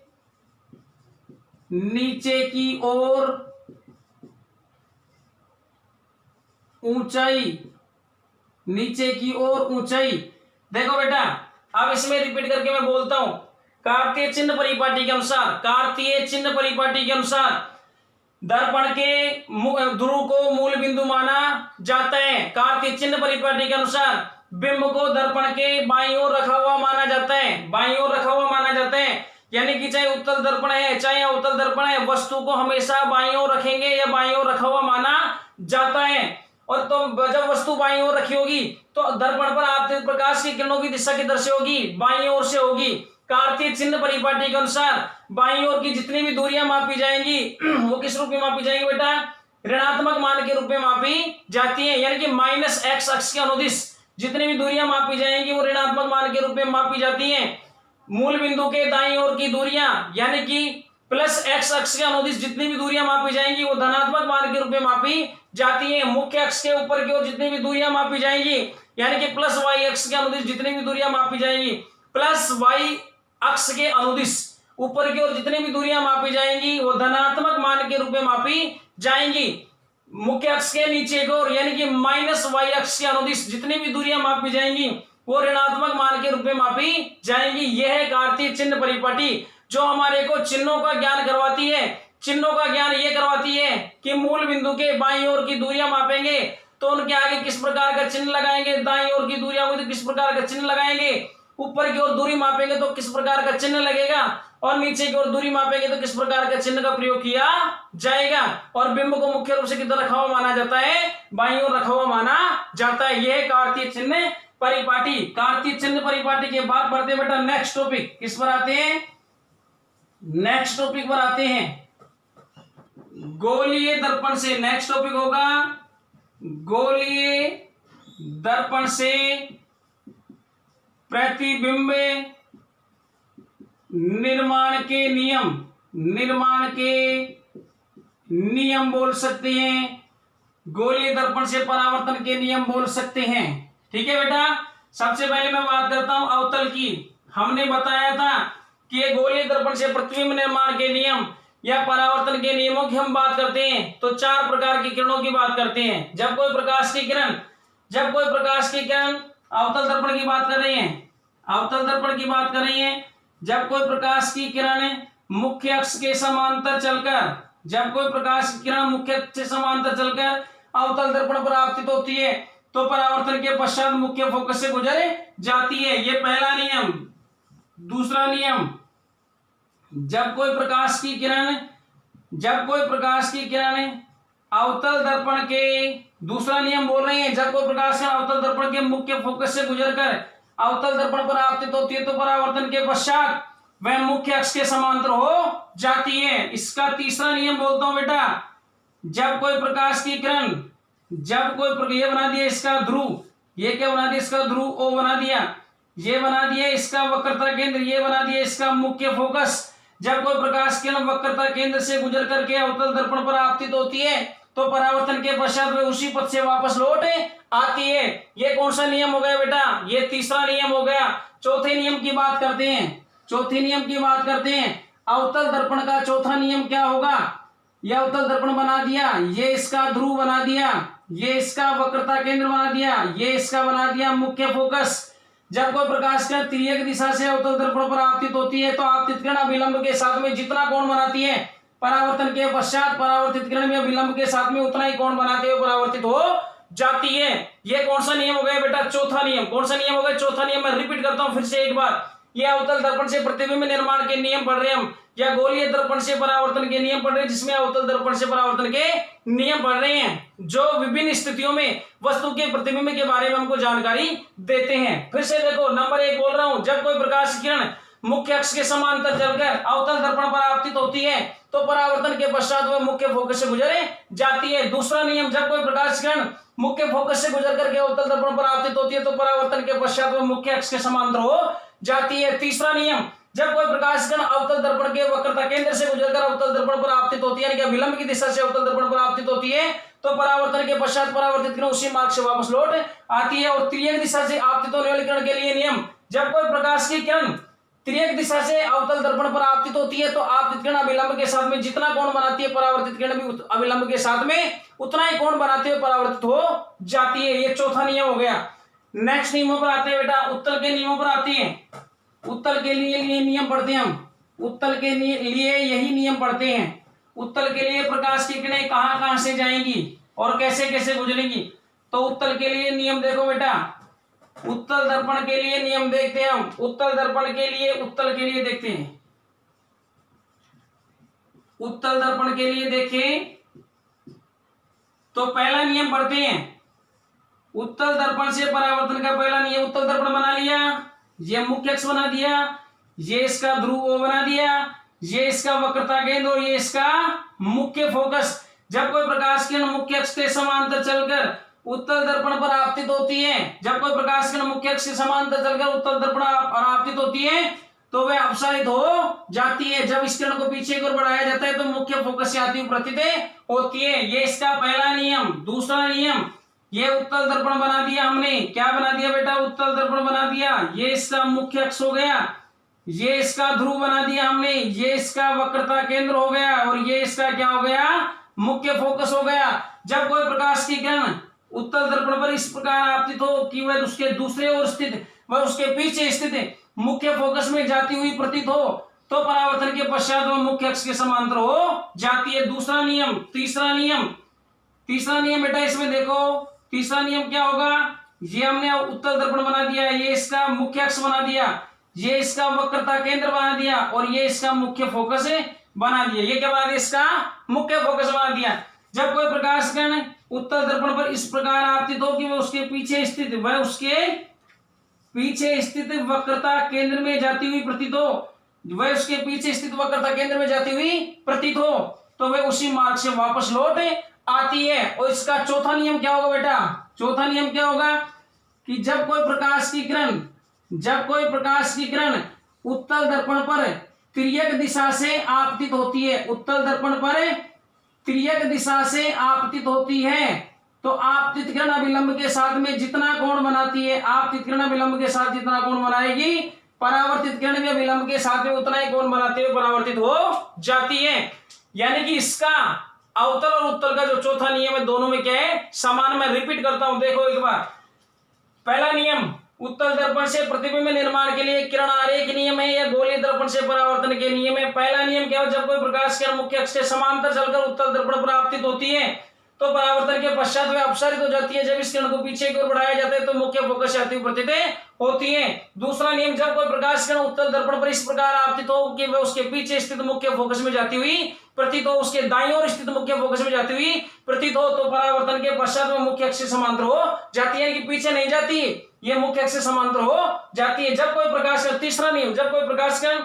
नीचे की ओर ऊंचाई, नीचे की ओर ऊंचाई। देखो बेटा अब इसमें रिपीट करके मैं बोलता हूं। कार्तीय चिन्ह परिपाटी के अनुसार, कार्तीय चिन्ह परिपाटी के अनुसार दर्पण के ध्रुव को मूल बिंदु माना जाता है। कार्तीय चिन्ह परिपाटी के अनुसार बिंब को दर्पण के बाईं ओर रखा हुआ माना जाता है, बाईं ओर रखा हुआ माना जाता है। यानी कि चाहे उत्तल दर्पण है चाहे अवतल दर्पण है, वस्तु को हमेशा बाईं ओर रखेंगे या बाईं ओर रखा हुआ माना जाता है। और तो जब वस्तु बाईं ओर रखी होगी तो दर्पण पर आपतित प्रकाश की किरणों की दिशा किधर से होगी, बाईं ओर से होगी। कार्तीय चिन्ह परिपाटी के अनुसार बाईं ओर की जितनी भी दूरियां मापी जाएंगी वो किस रूप में मापी जाएंगी बेटा, ऋणात्मक मान के रूप में मापी जाती है। यानी कि माइनस एक्स अक्ष के अनुदिश जितनी भी दूरियां मापी जाएंगी वो ऋणात्मक मान के रूप में मापी जाती हैं। मूल बिंदु के दाईं ओर की दूरियां यानी कि प्लस एक्स अक्ष के अनुदिश जितनी भी दूरियां मापी जाएंगी वो धनात्मक मान के रूप में मापी जाती हैं। मुख्य अक्ष के ऊपर की ओर जितनी भी दूरियां मापी जाएंगी यानी कि प्लस वाई अक्ष के अनुदिश जितनी भी दूरियां मापी जाएंगी, प्लस वाई अक्ष के अनुदिश ऊपर की ओर जितनी भी दूरियां मापी जाएंगी वो धनात्मक मान के रूप में मापी जाएंगी। मुख्य अक्ष के नीचे की ओर यानी कि माइनस वाई अक्ष के अनुदिश जितनी भी दूरियां मापी जाएंगी वो ऋणात्मक मान के रूप में मापी जाएंगी। यह है कार्तीय चिन्ह परिपाटी जो हमारे को चिन्हों का ज्ञान करवाती है। चिन्हों का ज्ञान ये करवाती है कि मूल बिंदु के बाईं ओर की दूरियां मापेंगे तो उनके आगे किस प्रकार का चिन्ह लगाएंगे, दाईं ओर की दूरियां होगी तो किस प्रकार का चिन्ह लगाएंगे, ऊपर की ओर दूरी मापेंगे तो किस प्रकार का चिन्ह लगेगा और नीचे की ओर दूरी मापेंगे तो किस प्रकार का चिन्ह का प्रयोग किया जाएगा। और बिंब को मुख्य रूप से किधर रखा हुआ माना जाता है, बाईं ओर रखा हुआ माना जाता है। यह कार्तीय चिन्ह परिपाटी। कार्तीय चिन्ह परिपाटी के बाद बढ़ते बेटा नेक्स्ट टॉपिक किस पर आते हैं, नेक्स्ट टॉपिक पर आते हैं गोलीय दर्पण से। नेक्स्ट टॉपिक होगा गोलीय दर्पण से प्रतिबिंब निर्माण के नियम, निर्माण के नियम बोल सकते हैं। गोलीय दर्पण से परावर्तन के नियम बोल सकते हैं। ठीक है बेटा, सबसे पहले मैं बात करता हूं अवतल की। हमने बताया था कि ये गोलीय दर्पण से प्रतिबिंब निर्माण के नियम या परावर्तन के नियमों की हम बात करते हैं तो चार प्रकार की किरणों की बात करते हैं। जब कोई प्रकाश की किरण अवतल दर्पण की बात कर रही है, अवतल दर्पण की बात कर रही है, जब कोई प्रकाश की किरण मुख्य अक्ष के समांतर चलकर, जब कोई प्रकाश की किरण मुख्य अक्ष से समांतर चलकर अवतल दर्पण पर आपतित होती है तो परावर्तन के पश्चात मुख्य फोकस से गुजर जाती है। ये पहला नियम। दूसरा नियम, जब कोई प्रकाश की किरण अवतल दर्पण के, दूसरा नियम बोल रहे हैं जब कोई प्रकाश किरण अवतल दर्पण के मुख्य फोकस से गुजरकर अवतल दर्पण पर आपतित होती है तो परावर्तन के पश्चात वह मुख्य अक्ष के समांतर हो जाती है। इसका तीसरा नियम बोलता हूं बेटा, जब कोई प्रकाश की किरण, ये बना दिया इसका ध्रुव, ये क्या बना दिया इसका ध्रुव ओ बना दिया, ये बना दिया इसका वक्रता केंद्र, ये बना दिया इसका मुख्य फोकस। जब कोई प्रकाश किरण वक्रता केंद्र से गुजर करके अवतल दर्पण पर आपतित होती है तो परावर्तन के पश्चात वे उसी पथ से वापस लौट आती है। ये कौन सा नियम हो गया बेटा, ये तीसरा नियम हो गया। चौथे नियम की बात करते हैं, अवतल दर्पण का चौथा नियम क्या होगा। यह अवतल दर्पण बना दिया, ये इसका ध्रुव बना दिया, ये इसका वक्रता केंद्र बना दिया, ये इसका बना दिया मुख्य फोकस। जब कोई प्रकाश किरण तिर्यक दिशा से अवतल दर्पण पर आपतित होती है तो आपतित किरण अभिलंब के साथ में जितना कोण बनाती है परावर्तन के पश्चात परावर्तित किरण में अभिलंब के साथ में उतना ही कोण बनाते हुए परावर्तित हो जाती है। ये कौन सा नियम हो गया बेटा, चौथा नियम। कौन सा नियम हो गया, चौथा नियम। मैं रिपीट करता हूं फिर से एक बार, ये अवतल दर्पण से प्रतिबिंब निर्माण के नियम पढ़ रहे हैं हम, या गोलीय दर्पण से परावर्तन के नियम पढ़ रहे हैं जिसमें अवतल दर्पण से परावर्तन के नियम पढ़ रहे हैं जो विभिन्न स्थितियों में वस्तु के प्रतिबिंब के बारे में हमको जानकारी देते हैं। फिर से देखो, नंबर 1 बोल रहा हूं, जब कोई प्रकाश किरण मुख्य अक्ष के समांतर चलकर अवतल दर्पण पर आपतित होती है तो परावर्तन के पश्चात वह मुख्य फोकस से गुजर जाती है। दूसरा नियम, जब कोई प्रकाश किरण मुख्य फोकस से गुजर करके अवतल दर्पण पर आपतित होती है तो परावर्तन के पश्चात वह मुख्य अक्ष के समांतर हो जाती है। तीसरा नियम, जब कोई प्रकाश किरण अवतल दर्पण के वक्रता केंद्र से गुजरकर अवतल दर्पण पर आपतित होती है यानी कि विलंब की दिशा से अवतल दर्पण पर आपतित होती है तो परावर्तन के पश्चात परावर्तित किरण उसी मार्ग से वापस लौट आती है। और तिर्यक दिशा से आपतित होने वाली किरण के लिए नियम, जब कोई प्रकाश की किरण तिर्यक दिशा से अवतल दर्पण पर आपतित होती है तो आपतित किरण अभिलंब के साथ में जितना कोण बनाती है परावर्तित किरण भी अभिलंब के साथ में उतना ही कोण बनाते हुए परावर्तित हो जाती है। ये चौथा नियम हो गया। नेक्स्ट नियमों पर आते हैं बेटा, उत्तल के नियमों पर आते हैं। उत्तल के लिए नियम पढ़ते हैं हम, उत्तल के लिए यही नियम पढ़ते हैं। उत्तल के लिए प्रकाश की किरणें कहां से जाएंगी और कैसे कैसे गुजरेंगी। तो उत्तल के लिए नियम देखो बेटा, उत्तल दर्पण के लिए नियम देखते हैं हम। उत्तल दर्पण के लिए, उत्तल के लिए देखते हैं, उत्तल दर्पण के लिए देखें तो पहला नियम पढ़ते हैं। उत्तल दर्पण से परावर्तन का पहला नियम, उत्तल दर्पण बना लिया, ये मुख्य अक्ष बना दिया, ये इसका ध्रुव O बना दिया, ये इसका वक्रता केंद्र और ये इसका मुख्य फोकस। जब कोई प्रकाश किरण मुख्य अक्ष के समांतर चलकर उत्तल दर्पण पर आपतित होती है, जब कोई प्रकाश किरण मुख्य अक्ष के समांतर चलकर उत्तल दर्पण पर आपतित होती है तो वह अपसारित हो जाती है। जब इस किरण को पीछे की ओर बढ़ाया जाता है तो मुख्य फोकस से आती हुई प्रतीत होती है। ये इसका पहला नियम। दूसरा नियम, ये उत्तल दर्पण बना दिया हमने, क्या बना दिया बेटा, उत्तल दर्पण बना दिया, ये इसका मुख्य अक्ष हो गया, ये इसका ध्रुव बना दिया हमने, ये इसका वक्रता केंद्र हो गया और ये इसका क्या हो गया, मुख्य फोकस हो गया। जब कोई प्रकाश की किरण उत्तल दर्पण पर इस प्रकार आपतित हो कि वह उसके दूसरे ओर स्थित, वह उसके पीछे स्थित मुख्य फोकस में जाती हुई प्रतीत हो तो परावर्तन के पश्चात वह मुख्य अक्ष के समांतर हो जाती है। दूसरा नियम। तीसरा नियम, तीसरा नियम बेटा इसमें देखो, तीसरा नियम क्या होगा, ये हमने उत्तल दर्पण बना दिया, ये इसका मुख्य अक्ष बना दिया, ये इसका वक्रता केंद्र बना दिया और ये इसका मुख्य फोकस बना दिया। ये क्या बना दिया, इसका मुख्य फोकस बना दिया। जब कोई प्रकाश किरण उत्तल दर्पण पर इस प्रकार आपतित हो कि वह उसके पीछे स्थित, वह उसके पीछे स्थित वक्रता केंद्र में जाती हुई प्रतीत हो, वह उसके पीछे स्थित वक्रता केंद्र में जाती हुई प्रतीत हो तो वह उसी मार्ग से वापस लौट आती है। और इसका चौथा नियम क्या होगा बेटा, चौथा नियम क्या होगा कि जब कोई प्रकाश की किरण, जब कोई प्रकाश की किरण उत्तल दर्पण पर तिर्यक दिशा से आपतित होती है, उत्तल दर्पण पर तिर्यक दिशा से आपतित होती है तो आपतित किरण अभिलंब के साथ में जितना कोण बनाती है, आपतित किरण अभिलंब के साथ जितना कोण बनाएगी, परावर्तित किरण भी अभिलंब के साथ में उतना ही कोण बनाते हुए परावर्तित हो जाती है। यानी कि इसका अवतल और उत्तल का जो चौथा नियम है दोनों में क्या है, समान। मैं रिपीट करता हूं, देखो एक बार। पहला नियम, उत्तल दर्पण से प्रतिबिंब निर्माण के लिए किरण आरेख नियम है या गोलीय दर्पण से परावर्तन के नियम है। पहला नियम क्या है, जब कोई प्रकाश किरण मुख्य अक्ष के समांतर चलकर उत्तल दर्पण पर आपतित होती है तो परावर्तन के पश्चात वह अपसारित हो जाती है। जब इस किरण को पीछे की ओर बढ़ाया जाता है तो मुख्य फोकस से आती हुई प्रतीत होती है। दूसरा नियम, जब कोई प्रकाश किरण उत्तल दर्पण पर इस प्रकार आपतित हो कि वह उसके पीछे स्थित मुख्य फोकस में जाती हुई प्रतीत हो, उसके दाईं ओर स्थित मुख्य फोकस में जाती हुई प्रतीत हो तो परावर्तन के पश्चात वह मुख्य अक्ष से समांतर हो जाती है, कि पीछे नहीं जाती, ये मुख्य अक्ष से समांतर हो जाती है। जब कोई प्रकाश किरण, तीसरा नियम, जब कोई प्रकाश किरण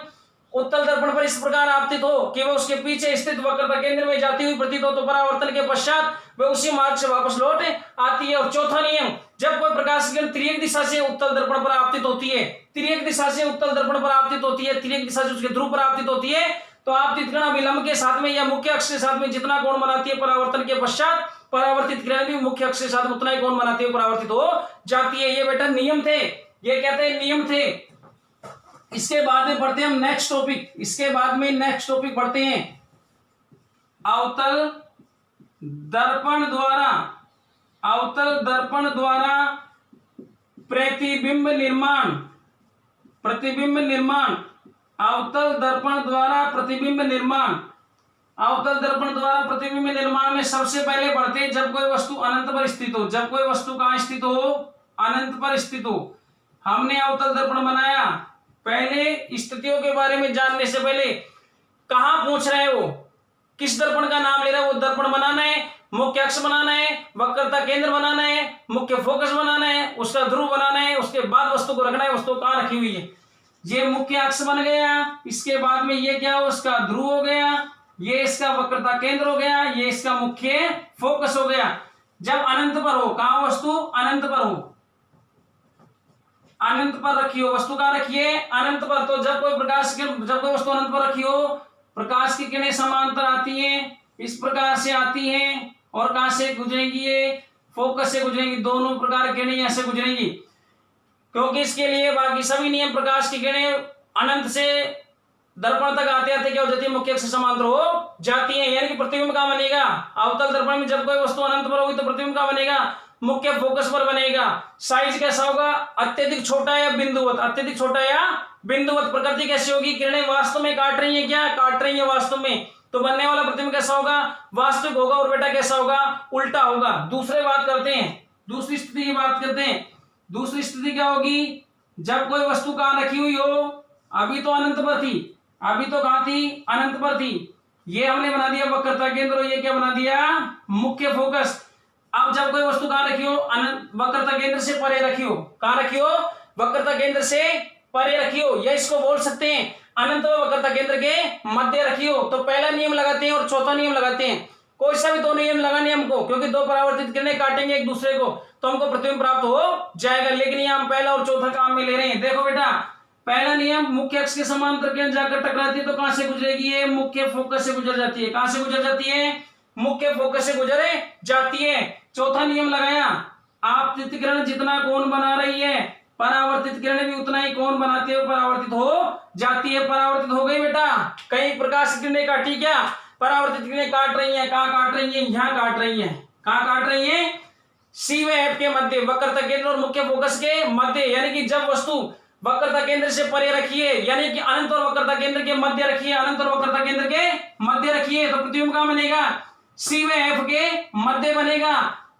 उत्तल दर्पण पर इस प्रकार आपतित हो कि वह उसके पीछे स्थित वक्रता केंद्र में जाती हुई प्रतीत हो तो परावर्तन के पश्चात वह उसी मार्ग से वापस लौट आती है। और चौथा नियम, जब कोई प्रकाश किरण तिर्यक दिशा से उत्तल दर्पण पर आपतित होती है, तिर्यक दिशा से उत्तल दर्पण पर आपतित होती है, तिर्यक दिशा से उसके ध्रुव पर आपतित होती है तो आपतित किरण अभिलंब के साथ में या मुख्य अक्ष के साथ में जितना कोण बनाती है परावर्तन के पश्चात परावर्तित किरण भी मुख्य अक्ष के साथ उतना ही कोण बनाती है, परावर्तित हो जाती है। ये बेटा नियम थे, ये कहते हैं नियम थे। इसके बाद में पढ़ते हैं हम नेक्स्ट टॉपिक, इसके बाद में नेक्स्ट टॉपिक पढ़ते हैं अवतल दर्पण द्वारा, अवतल दर्पण द्वारा प्रतिबिंब निर्माण, प्रतिबिंब निर्माण, अवतल दर्पण द्वारा प्रतिबिंब निर्माण। अवतल दर्पण द्वारा प्रतिबिंब निर्माण में सबसे पहले पढ़ते हैं जब कोई वस्तु अनंत पर स्थित हो, जब कोई वस्तु कहां स्थित हो, अनंत पर स्थित हो। हमने अवतल दर्पण बनाया, पहले स्थितियों के बारे में जानने से पहले कहां पहुंच रहे हो, किस दर्पण का नाम ले रहा है, वो दर्पण बनाना है, मुख्य अक्ष बनाना है, वक्रता केंद्र बनाना है, मुख्य फोकस बनाना है, उसका ध्रुव बनाना है, उसके बाद वस्तु को रखना है, वस्तु कहां रखी हुई है। ये मुख्य अक्ष बन गया, इसके बाद में ये क्या हो, उसका ध्रुव हो गया, ये इसका वक्रता केंद्र हो गया, ये इसका मुख्य फोकस हो गया। जब अनंत पर हो, कहां वस्तु अनंत पर हो, अनंत पर रखी हो, वस्तु कहां रखिए, अनंत पर। तो जब कोई प्रकाश जब कोई वस्तु अनंत पर रखी हो, प्रकाश की किरणें समांतर आती हैं, इस प्रकार से आती हैं और कहां से गुजरेंगी, ये फोकस से गुजरेंगी, दोनों प्रकार की किरणें यहां से गुजरेंगी। क्योंकि इसके लिए बाकी सभी नियम, प्रकाश की किरणें अनंत से दर्पण तक आते आते क्या हो जाती है, मुख्य अक्ष से समांतर हो जाती है। यानी कि प्रतिबिंब कहां बनेगा, अवतल दर्पण में जब कोई वस्तु अनंत पर होगी तो प्रतिबिंब कहां बनेगा, मुख्य फोकस पर बनेगा। साइज कैसा होगा, अत्यधिक छोटा या बिंदुवत, अत्यधिक छोटा या बिंदुवत। प्रकृति कैसी होगी, किरणें वास्तव में काट रही है, क्या काट रही है वास्तव में, तो बनने वाला प्रतिबिंब कैसा होगा, वास्तविक होगा। और बेटा कैसा होगा, उल्टा होगा। दूसरे बात करते हैं, दूसरी स्थिति की बात करते हैं। दूसरी स्थिति क्या होगी, जब कोई वस्तु कहां रखी हुई हो, अभी तो अनंत पर थी, अभी तो कहां थी, अनंत पर थी। ये हमने बना दिया वक्रता केंद्र, और ये क्या बना दिया, मुख्य फोकस। अब जब कोई वस्तु कहां रखी हो, अनंत वक्रता केंद्र से परे रखी हो, कहां रखी हो, वक्रता केंद्र से परे रखी हो, या इसको बोल सकते हैं अनंत व वक्रता केंद्र के मध्य रखी हो। तो पहला नियम लगाते हैं और चौथा नियम लगाते हैं। कोई सा भी दो नियम लगाने हमको, क्योंकि दो परावर्तित किरणें काटेंगे एक दूसरे को, तो हमको प्रतिबिंब प्राप्त हो जाएगा। लेकिन ये हम पहला और चौथा काम में ले रहे हैं। देखो बेटा, पहला नियम, मुख्य अक्ष के समांतर किरण जाकर टकराती है तो कहां से गुजरेगी, ये मुख्य फोकस से गुजर जाती है। कहां से गुजर जाती है, मुख्य फोकस से गुजर जाती है। चौथा नियम लगाया, आपतित किरण जितना कोण बना रही है, परावर्तित किरण भी उतना ही कोण बनाते हुए परावर्तित हो जाती है। परावर्तित हो गई बेटा, कई प्रकाश किरणें काटी, क्या परावर्तित किरणें काट रही है, कहां काट रही है, यहां काट रही है। कहां काट रही है, सी व एफ के मध्य, वक्रता केंद्र और मुख्य फोकस के मध्य। यानी कि जब वस्तु वक्रता केंद्र से परे रखी है, यानी कि अनंत और वक्रता केंद्र के मध्य रखी है, अनंत और वक्रता केंद्र के मध्य रखी है, तो प्रतिबिंब कहां बनेगा, सी व एफ के मध्य बनेगा।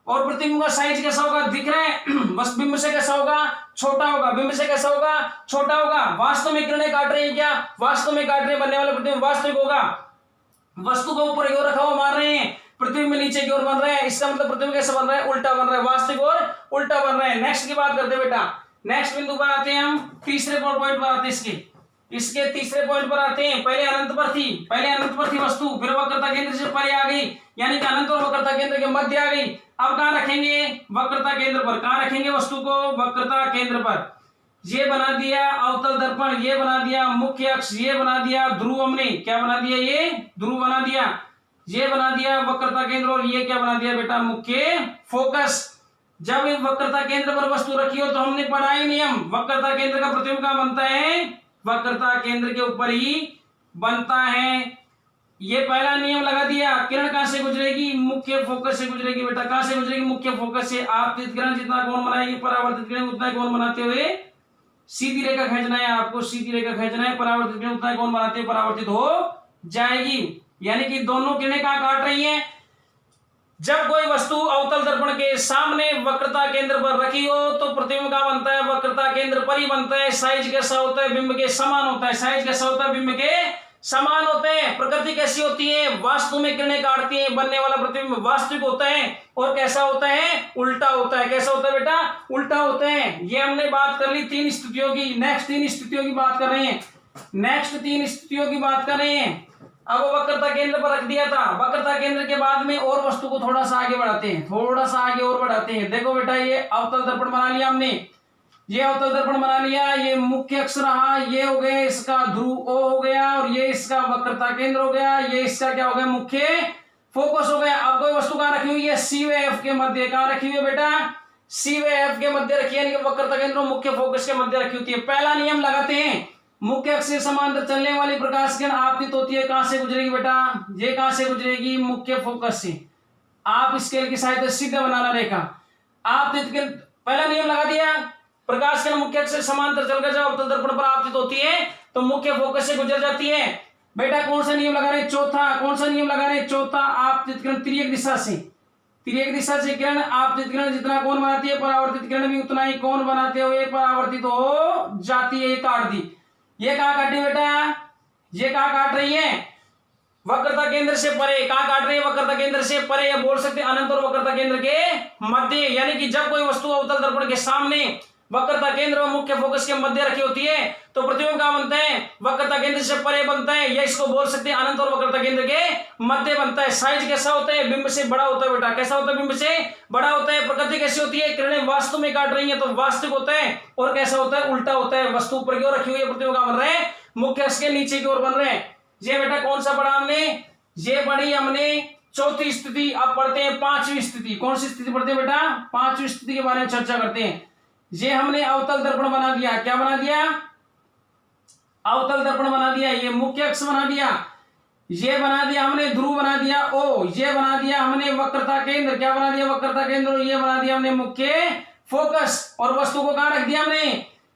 और प्रतिबिंब का साइज कैसा होगा, दिख रहा है, बस बिंब से कैसा होगा, छोटा होगा। बिंब से कैसा होगा, छोटा होगा। वास्तव में किरणें काट रही है, क्या वास्तव में काट रहे हैं, बनने वाला प्रतिबिंब वास्तविक होगा। वस्तु को ऊपर की ओर रखा हुआ मार रहे हैं, प्रतिबिंब नीचे की ओर बन रहे हैं, इसका मतलब प्रतिबिंब कैसा बन रहा है, उल्टा बन रहा है, वास्तविक और उल्टा बन रहा है। नेक्स्ट की बात करते हैं बेटा, नेक्स्ट बिंदु पर आते हैं हम, तीसरे पॉइंट पर आते हैं, इसके तीसरे पॉइंट पर आते हैं। पहले अनंत पर थी, पहले अनंत पर थी वस्तु, फिर वक्रता केंद्र से परे आ गई, यानी कि अनंत और वक्रता केंद्र के मध्य आ गई। अब कहां रखेंगे, वक्रता केंद्र पर। कहां रखेंगे वस्तु को, वक्रता केंद्र पर। ये बना दिया अवतल दर्पण, ये बना दिया मुख्य अक्ष, ये बना दिया ध्रुव, हमने क्या बना दिया, ये ध्रुव बना दिया, ये बना दिया वक्रता केंद्र, और ये क्या बना दिया बेटा, मुख्य फोकस। जब वक्रता केंद्र पर वस्तु रखी हो तो हमने पढ़ा ही नियम, वक्रता केंद्र का प्रतिबिंब कहां बनता है, वक्रता केंद्र के ऊपर ही बनता है। ये पहला नियम लगा दिया। किरण कहां से गुजरेगी, मुख्य फोकस से गुजरेगी बेटा। कहां से गुजरेगी, मुख्य फोकस से। आपतित किरण जितना कोण बनाएगी, परावर्तित किरण उतना कोण बनाते हुए सीधी रेखा खींचना है आपको, सीधी रेखा खींचना है। परावर्तित किरण उतना कोण बनाते हुए परावर्तित हो जाएगी। यानी कि दोनों किरणें कहां काट रही हैं, जब कोई वस्तु अवतल दर्पण के सामने वक्रता केंद्र पर रखी हो तो प्रतिबिंब का बनता है, वक्रता केंद्र पर ही बनता है। साइज कैसा होता है, बिंब के समान होता है। साइज कैसा होता है, बिंब के समान होते हैं। प्रकृति कैसी होती है, वास्तु में किरणें काटती है, बनने वाला प्रतिबिंब वास्तविक होता है। और कैसा होता है, उल्टा होता है। कैसा होता है बेटा, उल्टा होता है। ये हमने बात कर ली तीन स्थितियों की। नेक्स्ट तीन स्थितियों की बात कर रहे हैं, नेक्स्ट तीन स्थितियों की बात कर रहे हैं। अब वक्रता केंद्र पर रख दिया था, वक्रता केंद्र के बाद में और वस्तु को थोड़ा सा आगे बढ़ाते हैं, थोड़ा सा आगे और बढ़ाते हैं। देखो बेटा, ये अवतल दर्पण बना लिया हमने, ये अवतल दर्पण बना लिया, ये मुख्य अक्ष रहा, ये हो गया इसका ध्रुव ओ हो गया, और ये इसका वक्रता केंद्र हो गया, ये इसका क्या हो गया, मुख्य फोकस हो गया। अब कोई वस्तु कहां रखी हुई है, सी व एफ के मध्य। कहां रखी हुई है बेटा, सी व एफ के मध्य रखी है, वक्रता केंद्र और मुख्य फोकस के मध्य रखी होती है। पहला नियम लगाते हैं, मुख्य अक्ष से समांतर चलने वाली प्रकाश किरण आपतित होती है। कहां से गुजरेगी बेटा, ये कहां से गुजरेगी, मुख्य फोकस से। आप स्केल की सहायता से सीधा बनाना रेखा। आपतित किरण, पहला नियम लगा दिया, प्रकाश किरण मुख्य अक्ष से समांतर चलकर जब अवतल दर्पण पर आपतित होती है तो मुख्य फोकस से गुजर जाती है। बेटा कौन सा नियम लगा रहे हैं, चौथा। कौन सा नियम लगा रहे हैं, चौथा। आपतित किरण तिर्यक दिशा से, तिर्यक दिशा से किरण, आपतित किरण जितना कोण बनाती है, परावर्तित किरण भी उतना ही कोण बनाते हुए परावर्तित हो जाती है। ये काट दी, ये कहां काटी बेटा, ये कहां काट रही है, वक्रता केंद्र से परे। कहां काट रही है, वक्रता केंद्र से परे, या बोल सकते हैं अनंत और वक्रता केंद्र के मध्य। यानी कि जब कोई वस्तु अवतल दर्पण के सामने वक्रता केंद्र और मुख्य फोकस के मध्य रखी होती है तो प्रतिबिंब कहां बनता है, वक्रता केंद्र से परे बनता है, या इसको बोल सकते हैं अनंत और वक्रता केंद्र के मध्य बनता है। साइज कैसा होता है, बिंब से बड़ा होता है बेटा। कैसा होता है, बिंब से बड़ा होता है। प्रकृति कैसी होती है, किरणें वास्तव में काट रही है तो वास्तविक होता है। और कैसा होता है, उल्टा होता है। वस्तु ऊपर की ओर रखी हुई है, प्रतिबिंब कहां बन रहे हैं, मुख्य अक्ष के नीचे की ओर बन रहे हैं। ये बेटा कौन सा पढ़ा हमने, ये पढ़ी हमने चौथी स्थिति। अब पढ़ते हैं पांचवी स्थिति। कौन सी स्थिति पढ़ते हैं बेटा, पांचवी स्थिति के बारे में चर्चा करते हैं। ये हमने अवतल दर्पण बना दिया, क्या बना दिया, अवतल दर्पण बना दिया, ये मुख्य अक्ष बना दिया। ये बना दिया हमने ध्रुव, बना दिया ओ, ये बना दिया हमने वक्रता केंद्र, क्या बना दिया वक्रता केंद्र, ये बना दिया हमने मुख्य फोकस। और वस्तु को कहां रख दिया हमने,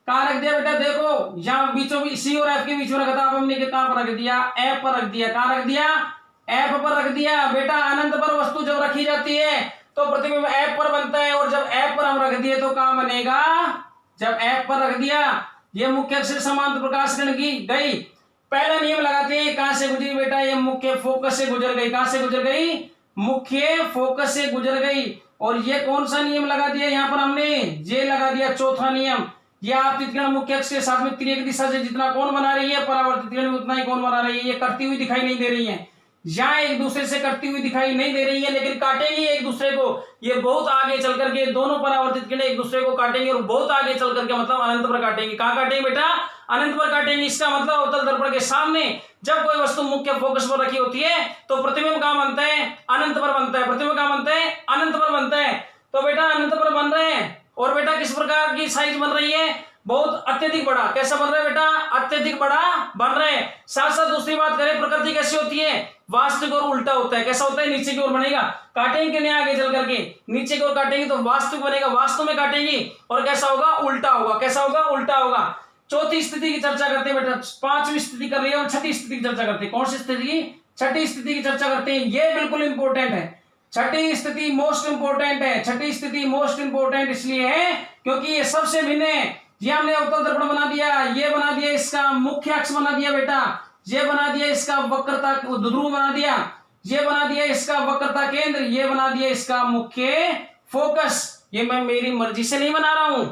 कहां रख दिया बेटा, देखो यहाँ बीचों बीच सी और एफ के बीच में रखा था, अब हमने कहां पर रख दिया, एफ पर रख दिया, कहां रख दिया, एफ पर रख दिया। बेटा अनंत पर वस्तु जब रखी जाती है तो प्रतिबिंब एफ पर बनता है, और जब एफ पर हम रख दिए तो कहां बनेगा, जब एफ पर रख दिया, ये मुख्य अक्ष से समांतर प्रकाश किरण की गई। पहला नियम लगाते हैं, कहां से गुजरी बेटा, ये मुख्य फोकस से गुजर गई, कहां से गुजर गई, मुख्य फोकस से गुजर गई। और ये कौन सा नियम लगा दिया यहाँ पर हमने, ये लगा दिया चौथा नियम। ये आपतित किरण मुख्य अक्ष के साथ में तिर्यक दिशा से जितना कोण बना रही है, परावर्तित किरण उतना ही कोण बना रही है। ये करती हुई दिखाई नहीं दे रही है, यहाँ एक दूसरे से कटती हुई दिखाई नहीं दे रही है, लेकिन काटेंगे एक दूसरे को। ये बहुत आगे चल करके दोनों परावर्तित किरणें एक दूसरे को काटेंगे, और बहुत आगे चल करके मतलब अनंत पर काटेंगे। कहां काटेंगे बेटा, अनंत पर काटेंगे। इसका मतलब अवतल दर्पण के सामने जब कोई वस्तु मुख्य फोकस पर रखी होती है तो प्रतिबिंब कहां बनता है, अनंत पर बनता है। प्रतिबिंब कहां बनता है, अनंत पर बनता है। तो बेटा अनंत पर बन रहे हैं, और बेटा किस प्रकार की साइज बन रही है, बहुत अत्यधिक बड़ा। कैसा बन रहा है बेटा, अत्यधिक बड़ा बन रहे हैं। साथ साथ दूसरी बात करें, प्रकृति कैसी होती है, वास्तविक और उल्टा होता है। कैसा होता है, नीचे की ओर बनेगा, काटेंगे कि नहीं आगे चल करके, नीचे की ओर काटेंगे तो वास्तविक बनेगा, वास्तव में काटेंगे, और कैसा होगा, उल्टा होगा। कैसा होगा, उल्टा होगा। चौथी स्थिति की चर्चा करते हैं बेटा, पांचवी स्थिति कर रही है, और छठी स्थिति की चर्चा करते हैं। कौन सी स्थिति की, छठी स्थिति की चर्चा करते हैं। ये बिल्कुल इंपॉर्टेंट है, छठी स्थिति मोस्ट इंपॉर्टेंट है। छठी स्थिति मोस्ट इंपॉर्टेंट इसलिए है क्योंकि ये सबसे भिन्न है। ये हमने अवतल दर्पण बना दिया, ये बना दिया इसका मुख्य अक्ष बना दिया बेटा, ये बना दिया इसका वक्रता ध्रुव बना दिया, ये बना दिया इसका वक्रता केंद्र, ये बना दिया इसका मुख्य फोकस। ये मैं मेरी मर्जी से नहीं बना रहा हूं,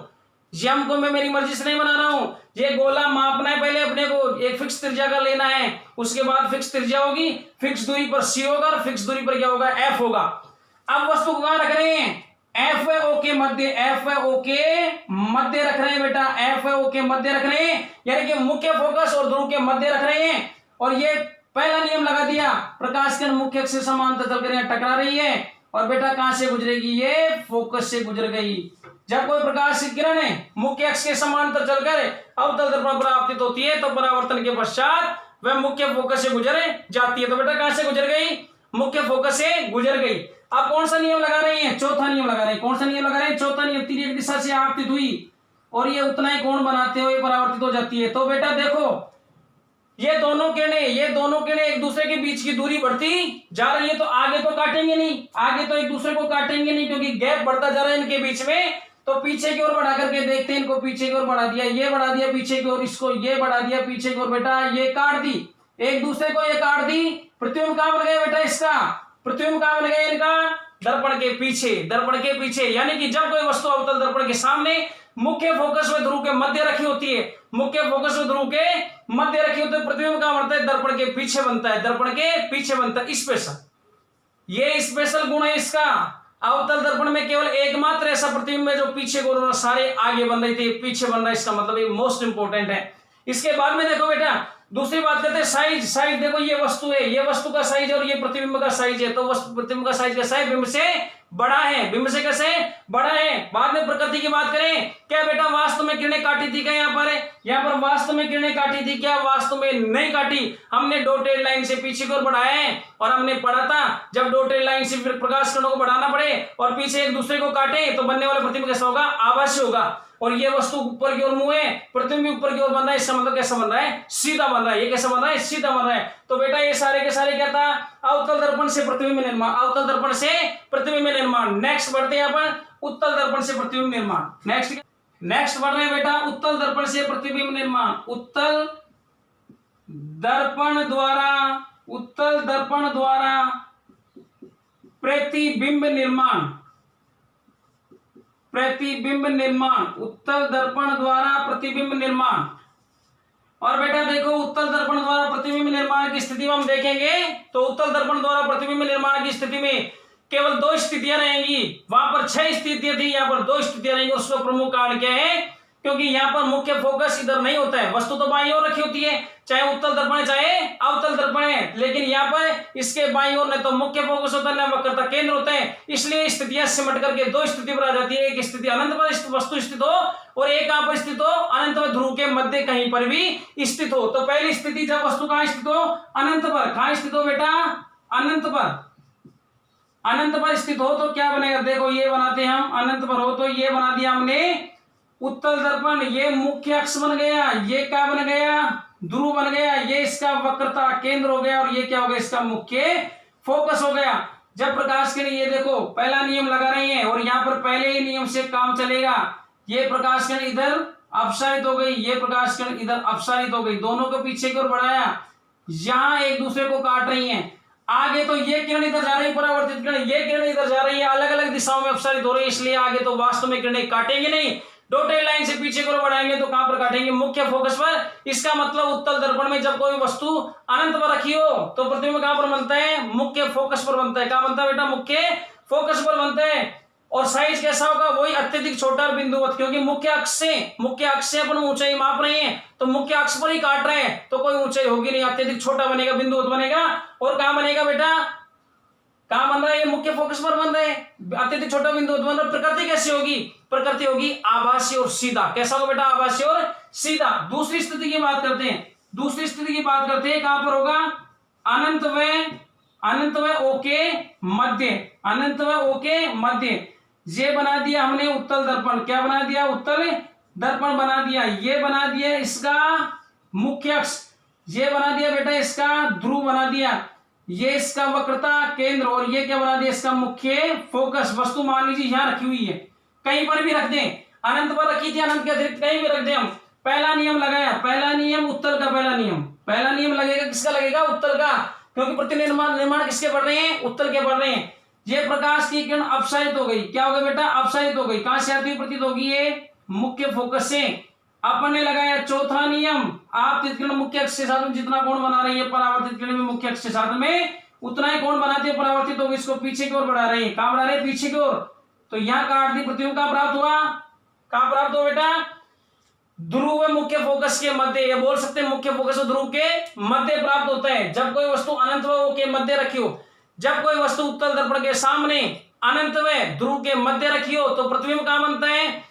ये हमको मैं मेरी मर्जी से नहीं बना रहा हूं। ये गोला मापना है, पहले अपने को एक फिक्स त्रिज्या का लेना है, उसके बाद फिक्स त्रिज्या होगी, फिक्स दूरी पर सी होगा, और फिक्स दूरी पर क्या होगा, एफ होगा। अब वस्तु को कहां रख रहे हैं, एफ ओ के मध्य, एफ ओ के मध्य रख रहे हैं बेटा, एफ ओ के मध्य रख रहे हैं, यानी कि मुख्य फोकस और ध्रुव के मध्य रख रहे हैं। और ये पहला नियम लगा दिया, प्रकाश किरण मुख्य अक्ष से समांतर चल कर टकरा रही है, और बेटा कहां से गुजरेगी, ये फोकस से गुजर गई। जब कोई प्रकाश की किरण है मुख्य अक्ष के समांतर चलकर अवतल दर्पण पर आपतित होती है तो परावर्तन के पश्चात वह मुख्य फोकस से गुजर जाती है। तो बेटा कहां से गुजर गई, मुख्य फोकस से गुजर गई। अब कौन सा नियम लगा रहे हैं, चौथा नियम लगा रहे हैं। कौन सा नियम लगा रहे हैं, चौथा नियम। तिर्यक दिशा से आपतित हुई और ये उतना ही कोण बनाते हुए परावर्तित हो जाती है। तो बेटा देखो ये दोनों किरणें एक दूसरे के बीच की दूरी बढ़ती जा रही है, तो आगे तो काटेंगे नहीं, आगे तो एक दूसरे को काटेंगे नहीं, क्योंकि गैप बढ़ता जा रहा है इनके बीच में। तो पीछे की ओर बढ़ा करके देखते हैं, इनको पीछे की ओर बढ़ा दिया, ये बढ़ा दिया पीछे की ओर, इसको ये बढ़ा दिया पीछे की ओर, बेटा ये काट दी, एक दूसरे को ये काट दी। प्रतिबिंब कहां बन गया बेटा, इसका प्रतिबिंब कहां बन गया इनका, दर्पण के पीछे, दर्पण के पीछे। यानी कि जब कोई वस्तु अवतल दर्पण के सामने मुख्य फोकस व ध्रुव के मध्य रखी होती है, मुख्य फोकस व ध्रुव के मध्य रखी होती है, प्रतिबिंब कहां बनता है, दर्पण के पीछे बनता है, दर्पण के पीछे बनता है। स्पेशल, ये स्पेशल गुण है इसका। अवतल दर्पण में केवल एकमात्र ऐसा प्रतिबिंब है जो पीछे को, सारे आगे बन रहे थे, पीछे बन रहा है, इसका मतलब ये मोस्ट इंपोर्टेंट है। इसके बाद में देखो बेटा दूसरी बात करते हैं साइज। साइज देखो, ये वस्तु है, ये वस्तु का साइज और ये प्रतिबिंब का साइज है, तो वस्तु प्रतिबिंब का साइज कैसा है, बिंब से बड़ा है, बिंब से कैसे बड़ा है। बाद में प्रकृति की बात करें, क्या बेटा वास्तव में किरणें काटी थी क्या, यहाँ पर वास्तव में किरणें काटी थी क्या, वास्तव में नहीं काटी। हमने डॉटेड लाइन से पीछे की ओर बढ़ाया है, और हमने पढ़ा था जब डॉटेड लाइन से प्रकाश किरणों को बढ़ाना पड़े और पीछे एक दूसरे को काटे तो बनने वाला प्रतिबिंब कैसा होगा, आभासी होगा। और ये वस्तु ऊपर की ओर मुंह है, प्रतिबिंब ऊपर की ओर बन रहा है, इसका मतलब कैसा बन रहा है, सीधा बन रहा है। ये कैसा बन रहा है, सीधा बन रहा है। तो बेटा ये सारे के सारे क्या था, अवतल दर्पण से प्रतिबिंब निर्माण, अवतल दर्पण से प्रतिबिंब निर्माण। नेक्स्ट बढ़ते हैं अपन, उत्तल दर्पण से प्रतिबिंब निर्माण। नेक्स्ट बढ़ रहे हैं बेटा, उत्तल दर्पण से प्रतिबिंब निर्माण। उत्तल दर्पण द्वारा प्रतिबिंब निर्माण, प्रतिबिंब निर्माण, उत्तल दर्पण द्वारा प्रतिबिंब निर्माण। और बेटा देखो उत्तल दर्पण द्वारा प्रतिबिंब निर्माण की स्थिति में हम देखेंगे तो उत्तल दर्पण द्वारा प्रतिबिंब निर्माण की स्थिति में केवल 2 स्थितियां रहेंगी। वहां पर 6 स्थितियां थी, यहाँ पर 2 स्थितियां रहेंगी। उसका प्रमुख कारण क्या है, क्योंकि यहाँ पर मुख्य फोकस इधर नहीं होता है, वस्तु तो बाईं ओर रखी होती है, चाहे उत्तल दर्पण है चाहे अवतल दर्पण है, लेकिन यहाँ पर इसके बाईं ओर न तो मुख्य फोकस होता है न वक्रता केंद्र होता है, इसलिए स्थितियां सिमट करके दो स्थिति पर आ जाती है। एक स्थिति अनंत पर वस्तु स्थित हो और एक कहां पर स्थित हो, अनंत में ध्रुव के मध्य कहीं पर भी स्थित हो। तो पहली स्थिति जब वस्तु कहां स्थित हो, अनंत पर। कहां स्थित हो बेटा, अनंत पर। अनंत पर स्थित हो तो क्या बनेगा, देखो ये बनाते हैं हम, अनंत पर हो तो ये बना दिया हमने उत्तल दर्पण, ये मुख्य अक्ष बन गया, ये क्या बन गया, ध्रुव बन गया, ये इसका वक्रता केंद्र हो गया और ये क्या हो गया, इसका मुख्य फोकस हो गया। जब प्रकाश किरण, ये देखो पहला नियम लगा रही है और यहाँ पर पहले ही नियम से काम चलेगा। ये प्रकाश किरण इधर अपसारित हो गई, ये प्रकाश किरण इधर अपसारित हो गई, दोनों को पीछे की ओर बढ़ाया, यहां एक दूसरे को काट रही हैं। आगे तो ये किरण इधर जा रही है परावर्तित किरण, ये किरण इधर जा रही है, अलग अलग दिशाओं में अपसारित हो रही है, इसलिए आगे तो वास्तव में किरणें काटेंगे नहीं, डॉटेड लाइन से पीछे को बढ़ाएंगे तो कहां पर काटेंगे, मुख्य फोकस पर। इसका मतलब उत्तल दर्पण में जब कोई वस्तु अनंत पर रखी हो तो प्रतिबिंब कहां पर बनता है, मुख्य फोकस पर बनता है। कहां बनता है बेटा, मुख्य फोकस पर बनता है। और साइज कैसा होगा, वही अत्यधिक छोटा बिंदुवत, क्योंकि मुख्य अक्ष से अपन ऊंचाई माप रहे हैं तो मुख्य अक्ष पर ही काट रहे हैं तो कोई ऊंचाई होगी नहीं, अत्यधिक छोटा बनेगा, बिंदुवत बनेगा। और कहां बनेगा बेटा, कहां बन रहा है, ये मुख्य फोकस पर बन रहे हैं, अत्यधिक छोटा बिंदुवत बन रहा है। प्रकृति कैसी होगी, प्रकृति होगी आभासी और सीधा। कैसा होगा बेटा, आभासी और सीधा। दूसरी स्थिति की बात करते हैं, दूसरी स्थिति की बात करते हैं, कहां पर होगा, अनंत व ओ के मध्य, अनंत व ओ के मध्य। ये बना दिया हमने उत्तल दर्पण, क्या बना दिया, उत्तल दर्पण बना दिया। ये बना दिया इसका मुख्य अक्ष, ये बना दिया बेटा इसका ध्रुव बना दिया, ये इसका वक्रता केंद्र और ये क्या बना दिया, इसका मुख्य फोकस। वस्तु मान लीजिए यहां रखी हुई है, कहीं पर भी रख दें, अनंत पर रखी थी, अनंत के अतिरिक्त कहीं भी रख दें हम। पहला नियम लगाया, पहला नियम उत्तल का, पहला नियम लगेगा किसका, लगेगा उत्तल का, क्योंकि निर्माण किसके पढ़ रहे हैं, उत्तल के पढ़ रहे हैं। ये प्रकाश की किरण अपसारित हो गई, क्या हो गया बेटा, अपसारित हो गई। कहां से आती हुई प्रतीत होगी, ये मुख्य फोकस से। अपन ने लगाया चौथा नियम, आपतित किरण मुख्य अक्ष के साथ में जितना कोण बना रही है, परावर्तित किरण में मुख्य अक्ष के साथ में उतना ही कोण बनाती है, परावर्तित होगी, इसको पीछे की ओर बढ़ा रहे हैं। कहां बढ़ा रहे हैं, पीछे की ओर। तो यहां काट दी, प्रतिबिंब कहां प्राप्त हुआ, कहां प्राप्त हुआ बेटा, ध्रुव व मुख्य फोकस के मध्य, ये बोल सकते हैं मुख्य फोकस और ध्रुव के मध्य प्राप्त होता है। जब कोई वस्तु अनंत व ओ के मध्य रखी हो, जब कोई वस्तु उत्तल दर्पण के सामने अनंत व ध्रुव के मध्य रखी हो तो प्रतिबिंब कहां बनता है,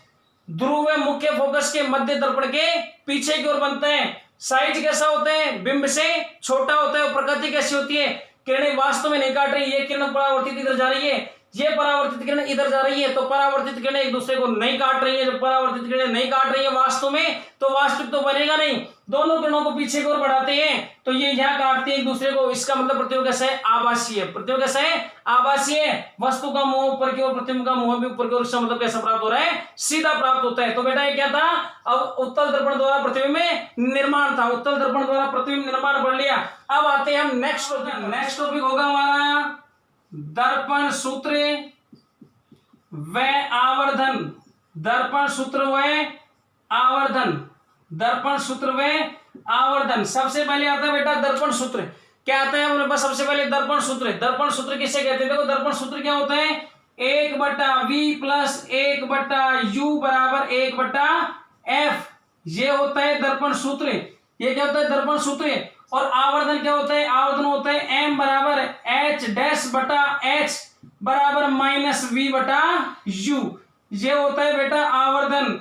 ध्रुव व मुख्य फोकस के मध्य दर्पण के पीछे की ओर बनता है। साइज कैसा होता है, बिंब से छोटा होता है। प्रकृति कैसी होती है, किरणें वास्तव में नहीं काट रही, ये किरण परावर्तित इधर जा रही है, ये परावर्तित किरण इधर जा रही है, तो परावर्तित किरणें एक दूसरे को नहीं काट रही है। जब परावर्तित किरणें नहीं काट रही है वास्तव में, तो वास्तविक तो बनेगा नहीं। दोनों किरणों को पीछे की ओर बढ़ाते हैं तो ये यहाँ काटते हैं एक दूसरे को, इसका मतलब प्रतिबिंब कैसा है, आभासीय। प्रतिबिंब कैसा है, आभासीय। वस्तु का मुंह ऊपर की ओर, प्रतिबिंब का मुंह भी ऊपर की ओर, इसका मतलब कैसा प्राप्त हो रहा है, सीधा प्राप्त होता है। तो बेटा ये क्या था, अब उत्तल दर्पण द्वारा प्रतिबिंब में निर्माण था, उत्तल दर्पण द्वारा प्रतिबिंब निर्माण पढ़ लिया। अब आते हैं हम नेक्स्ट टॉपिक। नेक्स्ट टॉपिक होगा हमारा दर्पण सूत्र व आवर्धन। दर्पण सूत्र व आवर्धन, दर्पण सूत्र व आवर्धन। सबसे पहले आता है बेटा दर्पण सूत्र। क्या आता है हमारे पास, सबसे पहले दर्पण सूत्र। दर्पण सूत्र किसे कहते हैं, देखो दर्पण सूत्र क्या होता है, 1/v प्लस 1/u बराबर 1/f, ये होता है दर्पण सूत्र। ये क्या होता है, दर्पण सूत्र। और आवर्धन क्या होता है, आवर्धन होता है m बराबर h डैश बटा h बराबर -v बटा u, ये होता है बेटा आवर्धन।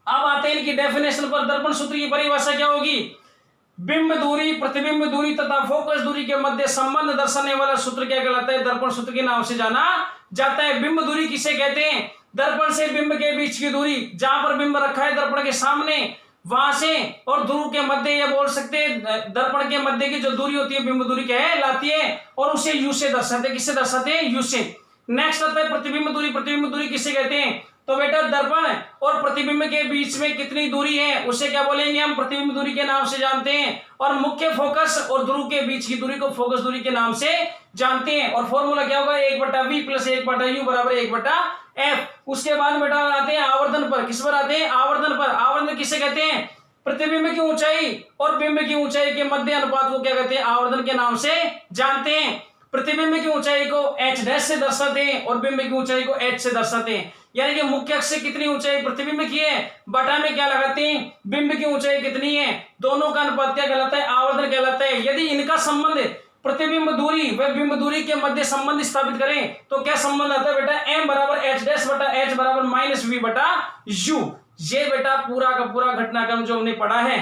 अब आते हैं इनकी डेफिनेशन पर। दर्पण सूत्र की परिभाषा क्या होगी, बिंब दूरी, प्रतिबिंब दूरी तथा फोकस दूरी के मध्य संबंध दर्शाने वाला सूत्र क्या कहलाता है, दर्पण सूत्र के नाम से जाना जाता है। बिंब दूरी किसे कहते हैं, दर्पण से बिंब के बीच की दूरी, जहां पर बिंब रखा है दर्पण के सामने वहां से और ध्रुव के मध्य, ये बोल सकते हैं दर्पण के मध्य की जो दूरी होती है बिंब दूरी क्या है लाती है, और उसे यू से दर्शाते हैं। किससे दर्शाते हैं, यू से। नेक्स्ट आता है प्रतिबिंब दूरी। प्रतिबिंब दूरी किसे कहते हैं, तो बेटा दर्पण और प्रतिबिंब के बीच में कितनी दूरी है उसे क्या बोलेंगे हम, प्रतिबिंब दूरी के नाम से जानते हैं। और मुख्य फोकस और ध्रुव के बीच की दूरी को फोकस दूरी के नाम से जानते हैं। और फॉर्मूला क्या होगा, 1/v प्लस 1/u बराबर 1/f। उसके बाद बेटा आते हैं आवर्धन पर। किस पर आते हैं, आवर्धन पर। आवर्धन किसे कहते हैं, प्रतिबिंब की ऊंचाई और बिंब की ऊंचाई के मध्य अनुपात को क्या कहते हैं, आवर्धन के नाम से जानते हैं। प्रतिबिंब की ऊंचाई को h डैश से दर्शाते हैं और बिंब की ऊंचाई को h से दर्शाते हैं। यानी कि मुख्य अक्ष से कितनी ऊंचाई प्रतिबिंब की है, बटा में क्या लगाते हैं, बिंब की ऊंचाई कितनी है, दोनों का अनुपात क्या कहलाता है, आवर्धन कहलाता है। यदि इनका संबंध प्रतिबिंब दूरी व बिंब दूरी के मध्य संबंध स्थापित करें तो क्या संबंध आता है बेटा, m बराबर h डैश बटा h बराबर माइनस v बटा u। ये बेटा पूरा का पूरा घटनाक्रम जो हमने पढ़ा है,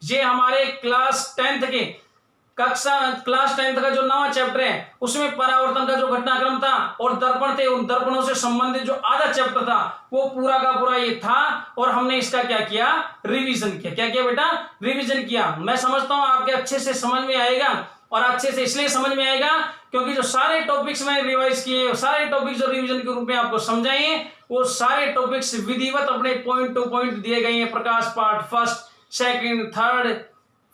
ये हमारे क्लास 10th के क्लास 10th का जो नवा चैप्टर है उसमें परावर्तन का जो घटनाक्रम था और दर्पण थे, उन दर्पणों से संबंधित जो आधा चैप्टर था वो पूरा का पूरा ये था और हमने इसका क्या किया, रिवीजन किया। क्या किया बेटा, रिवीजन किया। मैं समझता हूं आपके अच्छे से समझ में आएगा और अच्छे से इसलिए समझ में आएगा क्योंकि जो सारे टॉपिक्स मैंने रिवाइज किए, सारे टॉपिक्स जो रिवीजन के रूप में आपको समझाए हैं, वो सारे टॉपिक्स विधिवत अपने पॉइंट टू पॉइंट दिए गए हैं। प्रकाश पाठ first, second, third,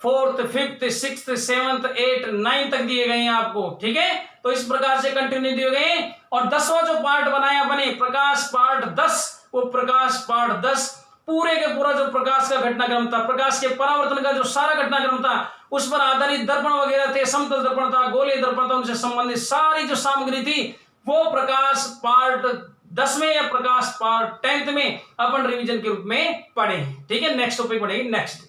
fourth, fifth, sixth, seventh, eight, 9 तक दिए गए हैं आपको। ठीक है, तो इस प्रकार से कंटिन्यू दिए गए हैं। और 10वां जो पार्ट बनाया अपने प्रकाश पाठ 10, वो प्रकाश पाठ 10 पूरे के पूरा जो प्रकाश का घटनाक्रम था, प्रकाश के परावर्तन का जो सारा घटनाक्रम था, उस पर आधारित दर्पण वगैरह थे, समतल दर्पण था, गोलीय दर्पण था, उनसे संबंधित सारी जो सामग्री थी वो प्रकाश पार्ट 10 में या प्रकाश पार्ट 10th में अपन रिवीजन के रूप में पढ़े। ठीक है, नेक्स्ट टॉपिक पढ़ेंगे नेक्स्ट।